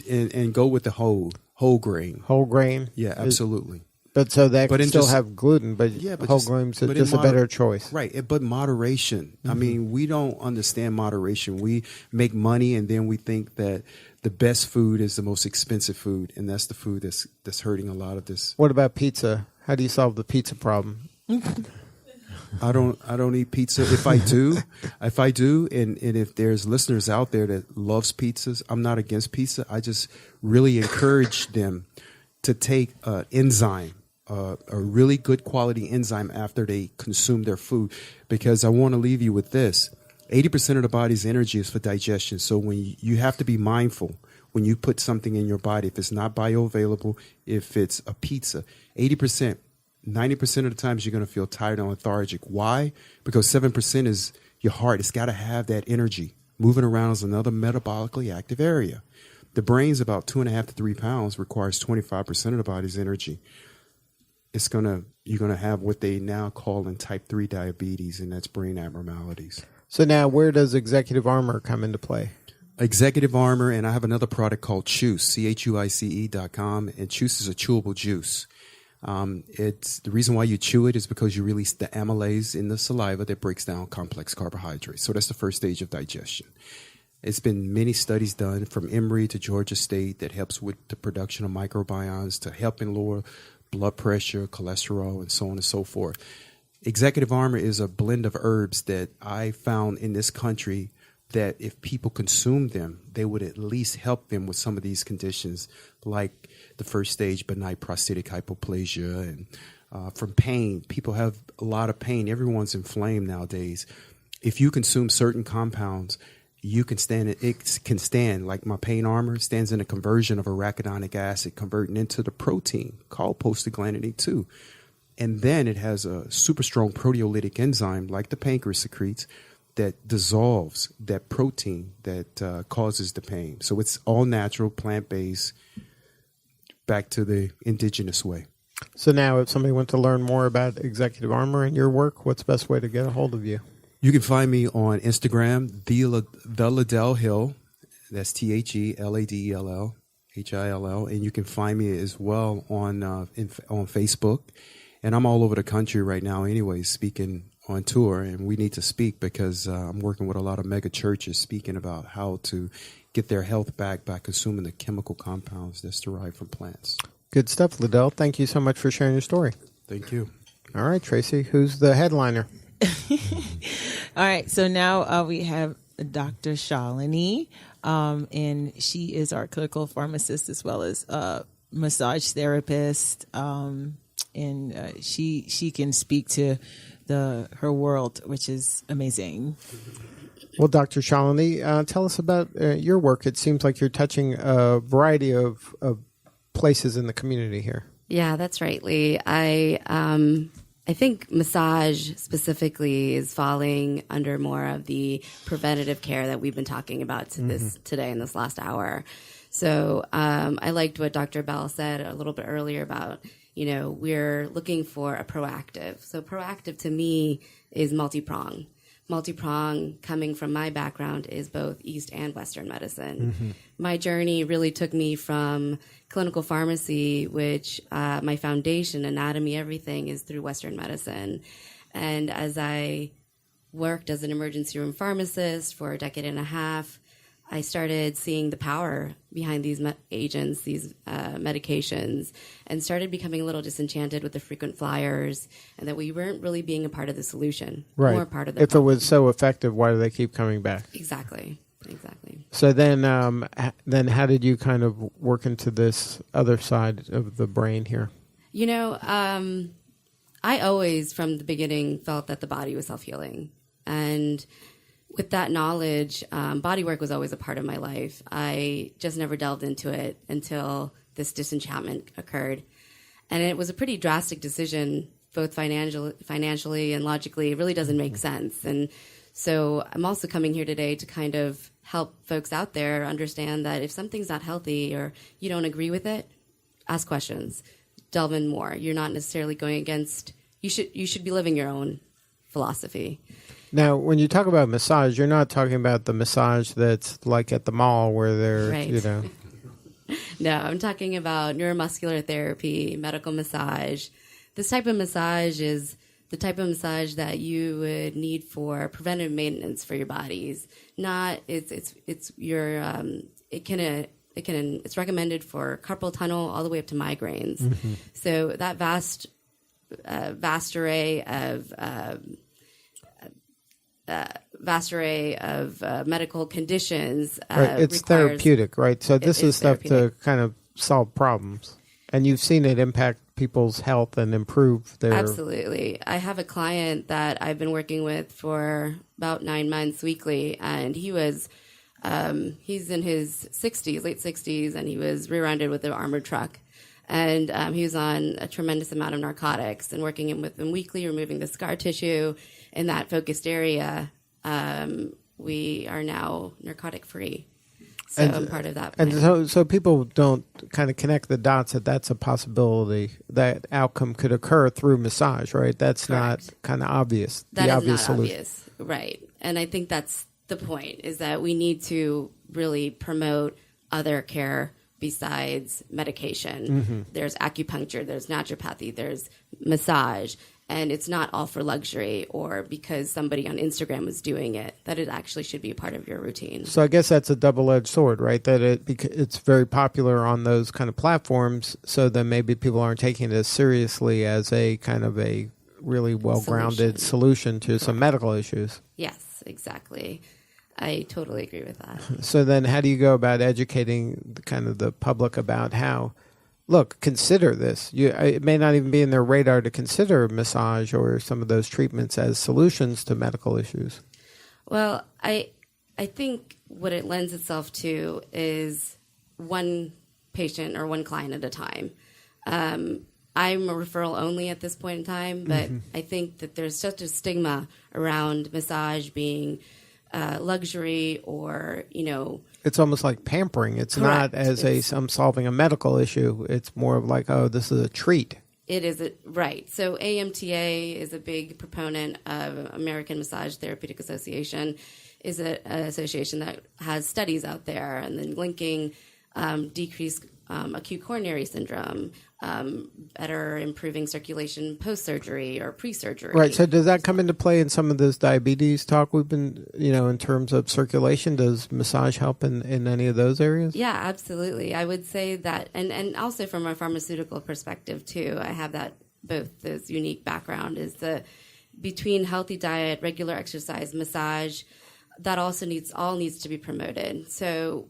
and go with the whole grain. Whole grain. Yeah, absolutely. But can still have gluten, but whole grains is just a better choice. Right, but moderation. Mm-hmm. I mean, we don't understand moderation. We make money, and then we think that the best food is the most expensive food, and that's the food that's hurting a lot of this. What about pizza? How do you solve the pizza problem? I don't eat pizza. If I do, and if there's listeners out there that loves pizzas, I'm not against pizza. I just really encourage them to take an enzyme, a really good quality enzyme after they consume their food, because I want to leave you with this. 80% of the body's energy is for digestion. So when you have to be mindful when you put something in your body, if it's not bioavailable, if it's a pizza, 80%. 90% of the times you're going to feel tired and lethargic. Why? Because 7% is your heart. It's got to have that energy. Moving around is another metabolically active area. The brain's about 2.5 to 3 pounds, requires 25% of the body's energy. You're going to have what they now call in type 3 diabetes, and that's brain abnormalities. So now where does Executive Armor come into play? Executive Armor, and I have another product called Chuice, CHUICE.com, and Chuice is a chewable juice. It's the reason why you chew it is because you release the amylase in the saliva that breaks down complex carbohydrates. So that's the first stage of digestion. It's been many studies done from Emory to Georgia State that helps with the production of microbiomes to help in lower blood pressure, cholesterol, and so on and so forth. Executive Armor is a blend of herbs that I found in this country that if people consume them, they would at least help them with some of these conditions, like the first stage benign prostatic hypoplasia, and from pain. People have a lot of pain. Everyone's inflamed nowadays. If you consume certain compounds, you can stand it. It can stand, like my pain armor stands in a conversion of arachidonic acid, converting into the protein called prostaglandin 2. And then it has a super strong proteolytic enzyme, like the pancreas secretes, that dissolves that protein that causes the pain. So it's all natural, plant-based, back to the indigenous way. So now if somebody wants to learn more about Executive Armor and your work, what's the best way to get a hold of you? You can find me on Instagram, the Liddell Hill. That's TheLadellHill. And you can find me as well on Facebook. And I'm all over the country right now anyway, speaking on tour. And we need to speak because I'm working with a lot of mega churches speaking about how to get their health back by consuming the chemical compounds that's derived from plants. Good stuff, Liddell. Thank you so much for sharing your story. Thank you. All right, Tracey, who's the headliner? All right, so now we have Dr. Shalini, and she is our clinical pharmacist as well as massage therapist, and she can speak to her world, which is amazing. Well, Dr. Shalini, tell us about your work. It seems like you're touching a variety of places in the community here. Yeah, that's right, Lee. I think massage specifically is falling under more of the preventative care that we've been talking about today in this last hour. So I liked what Dr. Bell said a little bit earlier about, we're looking for a proactive. So proactive to me is multi-prong. Multi-prong, coming from my background, is both East and Western medicine. My journey really took me from clinical pharmacy, which my foundation, anatomy, everything is through Western medicine. And as I worked as an emergency room pharmacist for a decade and a half, I started seeing the power behind these agents, these medications, and started becoming a little disenchanted with the frequent flyers and that we weren't really being a part of the solution. Right. More part of the If problem. it was so effective, why do they keep coming back? Exactly. So then how did you kind of work into this other side of the brain here? I always, from the beginning, felt that the body was self-healing. And with that knowledge, body work was always a part of my life. I just never delved into it until this disenchantment occurred. And it was a pretty drastic decision, both financially and logically. It really doesn't make sense. And so I'm also coming here today to kind of help folks out there understand that if something's not healthy or you don't agree with it, ask questions, delve in more. You're not necessarily going against, you should be living your own philosophy. Now, when you talk about massage, you're not talking about the massage that's like at the mall where they're, right. No, I'm talking about neuromuscular therapy, medical massage. This type of massage is the type of massage that you would need for preventive maintenance for your bodies. It's recommended for carpal tunnel all the way up to migraines. So that vast array of medical conditions. Right. It's therapeutic, right? So this is stuff to kind of solve problems. And you've seen it impact people's health and improve their... Absolutely. I have a client that I've been working with for about 9 months weekly, and he's in his 60s, late 60s, and he was rear-ended with an armored truck. And he was on a tremendous amount of narcotics, and working with him weekly, removing the scar tissue in that focused area. We are now narcotic-free. So I'm part of that plan. And so people don't kind of connect the dots that that's a possibility, that outcome could occur through massage, right? That's Correct. not kind of obvious. That the is obvious not solution. obvious. Right. And I think that's the point, is that we need to really promote other care besides medication. There's acupuncture, there's naturopathy, there's massage. And it's not all for luxury or because somebody on Instagram is doing it, that it actually should be a part of your routine. So I guess that's a double-edged sword, right? That it's very popular on those kind of platforms, so then maybe people aren't taking it as seriously as a kind of a really well-grounded solution to some medical issues. Yes, exactly. I totally agree with that. So then how do you go about educating the public about how, look, consider this. It may not even be in their radar to consider massage or some of those treatments as solutions to medical issues. Well, I think what it lends itself to is one patient or one client at a time. I'm a referral only at this point in time, but I think that there's such a stigma around massage being luxury or, It's almost like pampering. It's Correct. not as I'm solving a medical issue. It's more of like, oh, this is a treat. It is right. So AMTA is a big proponent of American Massage Therapeutic Association, is an association that has studies out there and then linking decreased acute coronary syndrome, better improving circulation post-surgery or pre-surgery. Right. So does that come into play in some of this diabetes talk we've been, in terms of circulation? Does massage help in any of those areas? Yeah, absolutely. I would say that, and also from a pharmaceutical perspective too, I have that both those unique background is between healthy diet, regular exercise, massage, that also needs to be promoted. So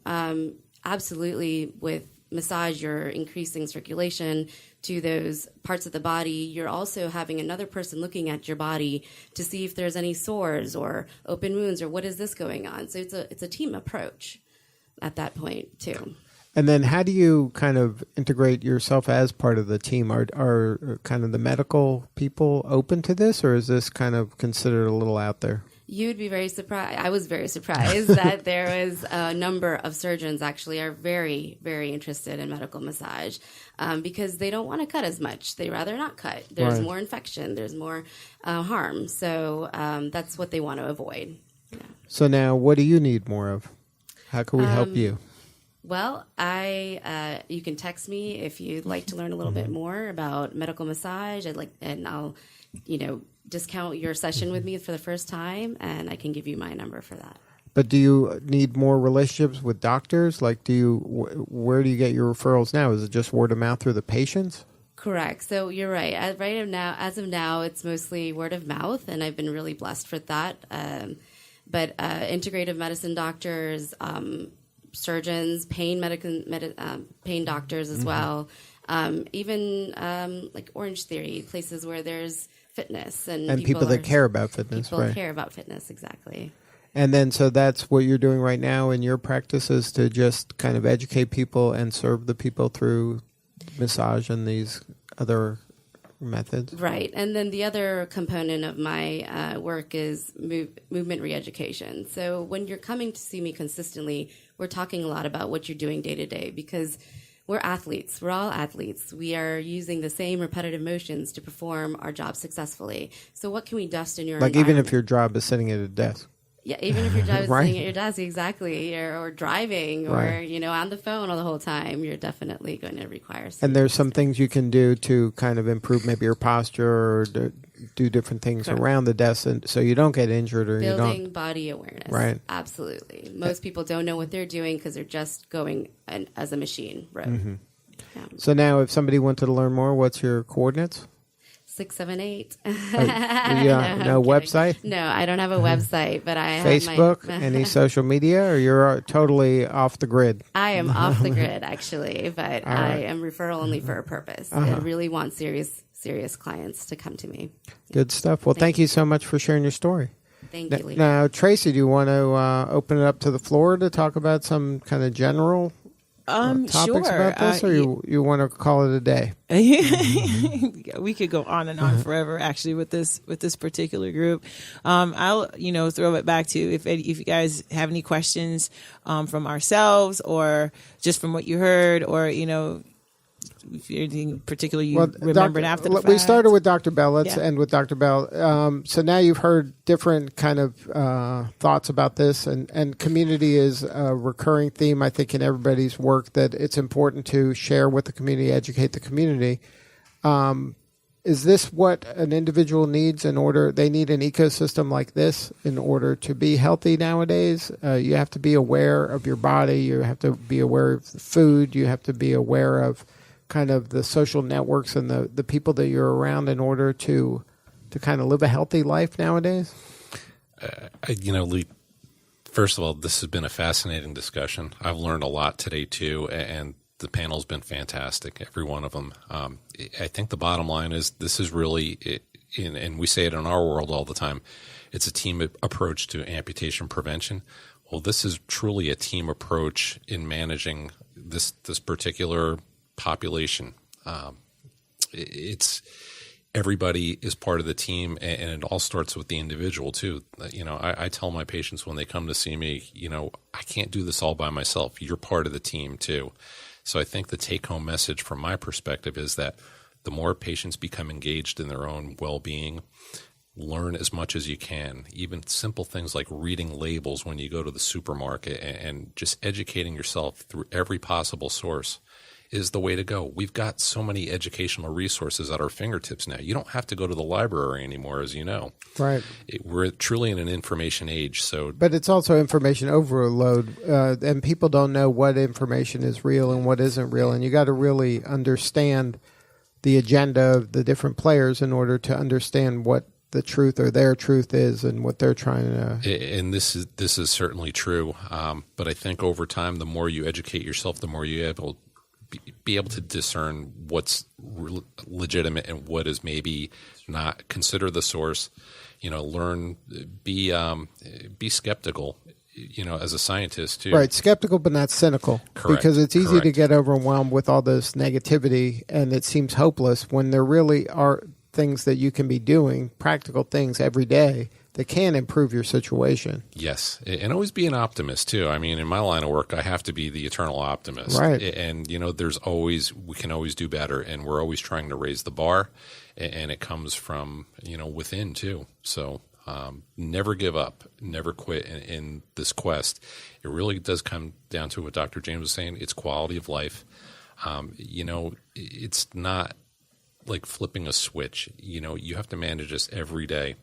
absolutely with massage, you're increasing circulation to those parts of the body. You're also having another person looking at your body to see if there's any sores or open wounds or what is this going on. So it's a team approach at that point too. And then how do you kind of integrate yourself as part of the team? Are kind of the medical people open to this, or is this kind of considered a little out there? You would be very surprised. I was very surprised that there was a number of surgeons actually are very, very interested in medical massage because they don't want to cut as much. They rather not cut. There's more infection. There's more harm. So that's what they want to avoid. Yeah. So now what do you need more of? How can we help you? Well, you can text me if you'd like to learn a little bit more about medical massage. And I'll, discount your session with me for the first time, and I can give you my number for that. But do you need more relationships with doctors? Like, where do you get your referrals now? Is it just word of mouth through the patients? Correct. So you're right. As of now, it's mostly word of mouth, and I've been really blessed for that. But integrative medicine doctors, surgeons, pain doctors as well, even like Orange Theory, places where there's fitness and people that care about fitness. People care about fitness, exactly. And then, so that's what you're doing right now in your practice, is to just kind of educate people and serve the people through massage and these other methods. Right. And then the other component of my work is movement re-education. So when you're coming to see me consistently, we're talking a lot about what you're doing day to day, because we're athletes. We're all athletes. We are using the same repetitive motions to perform our job successfully. So what can we dust in your environment? Even if your job is sitting at a desk. Yeah, even if your job is right. sitting at your desk, exactly, or driving, or on the phone all the whole time, you're definitely going to require some. And there's some things you can do to kind of improve maybe your posture, or do different things around the desk, and so you don't get injured, or building body awareness. Right. Absolutely. Most people don't know what they're doing because they're just going as a machine. Right. Mm-hmm. Yeah. So now, if somebody wanted to learn more, what's your coordinates? 678. No website? No, I don't have a website, but I have Facebook, any social media, or you're totally off the grid? I am off the grid, actually, but I am referral only for a purpose. I really want serious clients to come to me. Good stuff. Well, thank you so much for sharing your story. Thank you, Lee. Now, Tracey, do you want to open it up to the floor to talk about some kind of general topics sure. about this, or you want to call it a day? We could go on and on forever, actually, with this particular group. I'll throw it back to if you guys have any questions from ourselves, or just from what you heard, or if anything particular you remembered after the fact. We started with Dr. Bell. Let's end with Dr. Bell. So now you've heard different kind of thoughts about this, and community is a recurring theme, I think, in everybody's work, that it's important to share with the community, educate the community. Is this what an individual needs in order? They need an ecosystem like this in order to be healthy nowadays. You have to be aware of your body. You have to be aware of the food. You have to be aware of kind of the social networks and the people that you're around in order to kind of live a healthy life nowadays? Lee, first of all, this has been a fascinating discussion. I've learned a lot today, too, and the panel's been fantastic, every one of them. I think the bottom line is this is really, and we say it in our world all the time, it's a team approach to amputation prevention. Well, this is truly a team approach in managing this particular population. It's everybody is part of the team, and it all starts with the individual too. I tell my patients when they come to see me, I can't do this all by myself. You're part of the team too. So I think the take-home message from my perspective is that the more patients become engaged in their own well-being, learn as much as you can, even simple things like reading labels when you go to the supermarket and just educating yourself through every possible source is the way to go. We've got so many educational resources at our fingertips now. You don't have to go to the library anymore, as you know. Right. We're truly in an information age. But it's also information overload, and people don't know what information is real and what isn't real, and you got to really understand the agenda of the different players in order to understand what the truth or their truth is and what they're trying to. And this is certainly true. But I think over time, the more you educate yourself, the more you're able be able to discern what's legitimate and what is maybe not. Consider the source, learn, be skeptical, as a scientist too. Right. Skeptical, but not cynical. Correct. Because it's easy to Correct. get overwhelmed with all this negativity and it seems hopeless when there really are things that you can be doing, practical things every day that can improve your situation. Yes, and always be an optimist too. I mean, in my line of work, I have to be the eternal optimist. Right. And we can always do better, and we're always trying to raise the bar, and it comes from within too. So never give up, never quit in this quest. It really does come down to what Dr. James was saying. It's quality of life. It's not like flipping a switch. You have to manage this every day.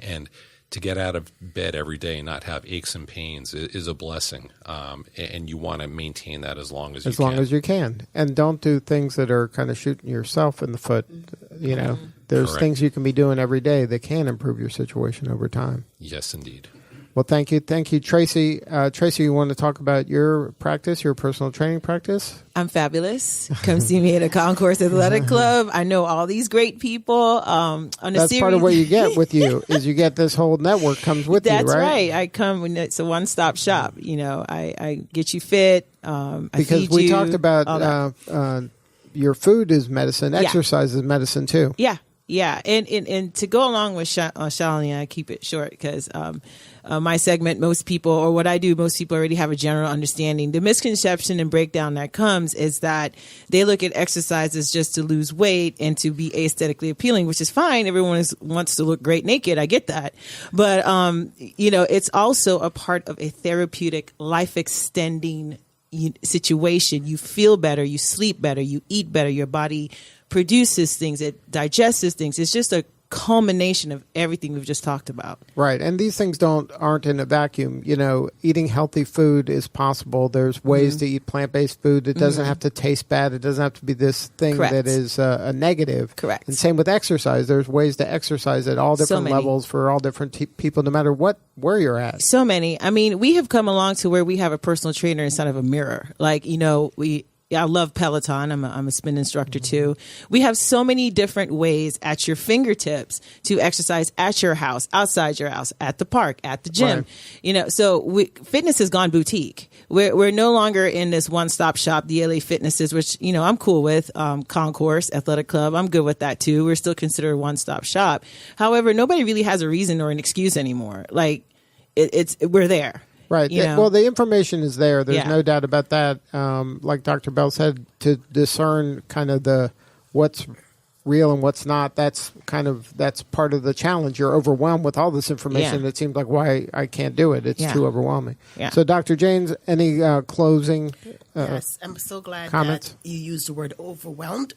And to get out of bed every day and not have aches and pains is a blessing. And you want to maintain that as long as you can. As long as you can. And don't do things that are kind of shooting yourself in the foot. There's Correct. things you can be doing every day that can improve your situation over time. Yes, indeed. Well, thank you. Thank you, Tracey. Tracey, you want to talk about your practice, your personal training practice? I'm fabulous. Come see me at a Concourse Athletic Club. I know all these great people. That's part of what you get with you is you get this whole network comes with you, right? That's right. I come when it's a one-stop shop. I get you fit. I because feed we you, talked about your food is medicine, exercise is medicine too. Yeah. Yeah, and to go along with Shalini, I keep it short because my segment, most people already have a general understanding. The misconception and breakdown that comes is that they look at exercise as just to lose weight and to be aesthetically appealing, which is fine. Everyone wants to look great naked. I get that. But, it's also a part of a therapeutic, life-extending situation. You feel better, you sleep better, you eat better, your body produces things, it digests things. It's just a culmination of everything we've just talked about. Right. And these things aren't in a vacuum. Eating healthy food is possible. There's ways to eat plant-based food. It doesn't have to taste bad. It doesn't have to be this thing Correct. that is a negative. Correct. And same with exercise. There's ways to exercise at all different many. levels for all different people, no matter where you're at. So many. I mean, we have come along to where we have a personal trainer inside of a mirror. I love Peloton. I'm a spin instructor too. We have so many different ways at your fingertips to exercise at your house, outside your house, at the park, at the gym. Right. Fitness has gone boutique. We're no longer in this one-stop shop, the LA Fitnesses, which, I'm cool with. Concourse Athletic Club, I'm good with that too. We're still considered a one-stop shop. However, nobody really has a reason or an excuse anymore. We're there. Right. Well, the information is there. There's Yeah. no doubt about that. Like Dr. Bell said, to discern kind of what's real and what's not, that's part of the challenge. You're overwhelmed with all this information. Yeah. It seems like, why I can't do it. It's Yeah. too overwhelming. Yeah. So, Dr. James, any closing Yes, I'm so glad comments? that you used the word overwhelmed.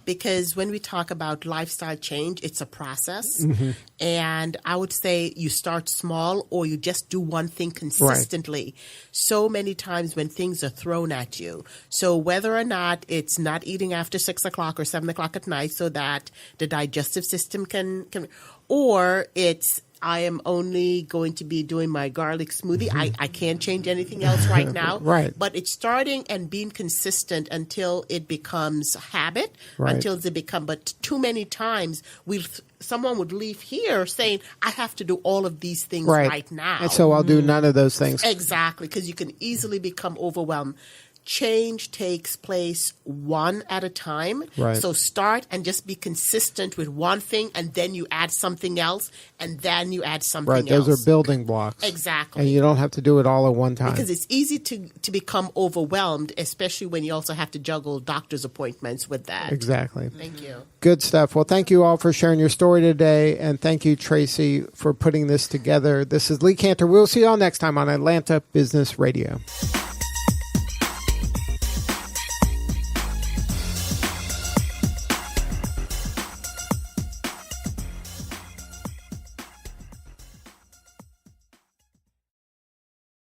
Because when we talk about lifestyle change, it's a process. And I would say you start small or you just do one thing consistently. So many times when things are thrown at you. So whether or not it's not eating after 6 o'clock or 7 o'clock at night so that the digestive system can or it's I am only going to be doing my garlic smoothie. I can't change anything else right now. Right. But it's starting and being consistent until it becomes a habit, Right. But too many times someone would leave here saying, I have to do all of these things right now. And so I'll do none of those things. Exactly, because you can easily become overwhelmed. change takes place one at a time. Right. So start and just be consistent with one thing, and then you add something else, and then you add something Right. else. Those are building blocks. Exactly. And you don't have to do it all at one time. Because it's easy to become overwhelmed, especially when you also have to juggle doctor's appointments with that. Exactly. Thank you. Good stuff. Well, thank you all for sharing your story today. And thank you, Tracey, for putting this together. This is Lee Cantor. We'll see you all next time on Atlanta Business Radio.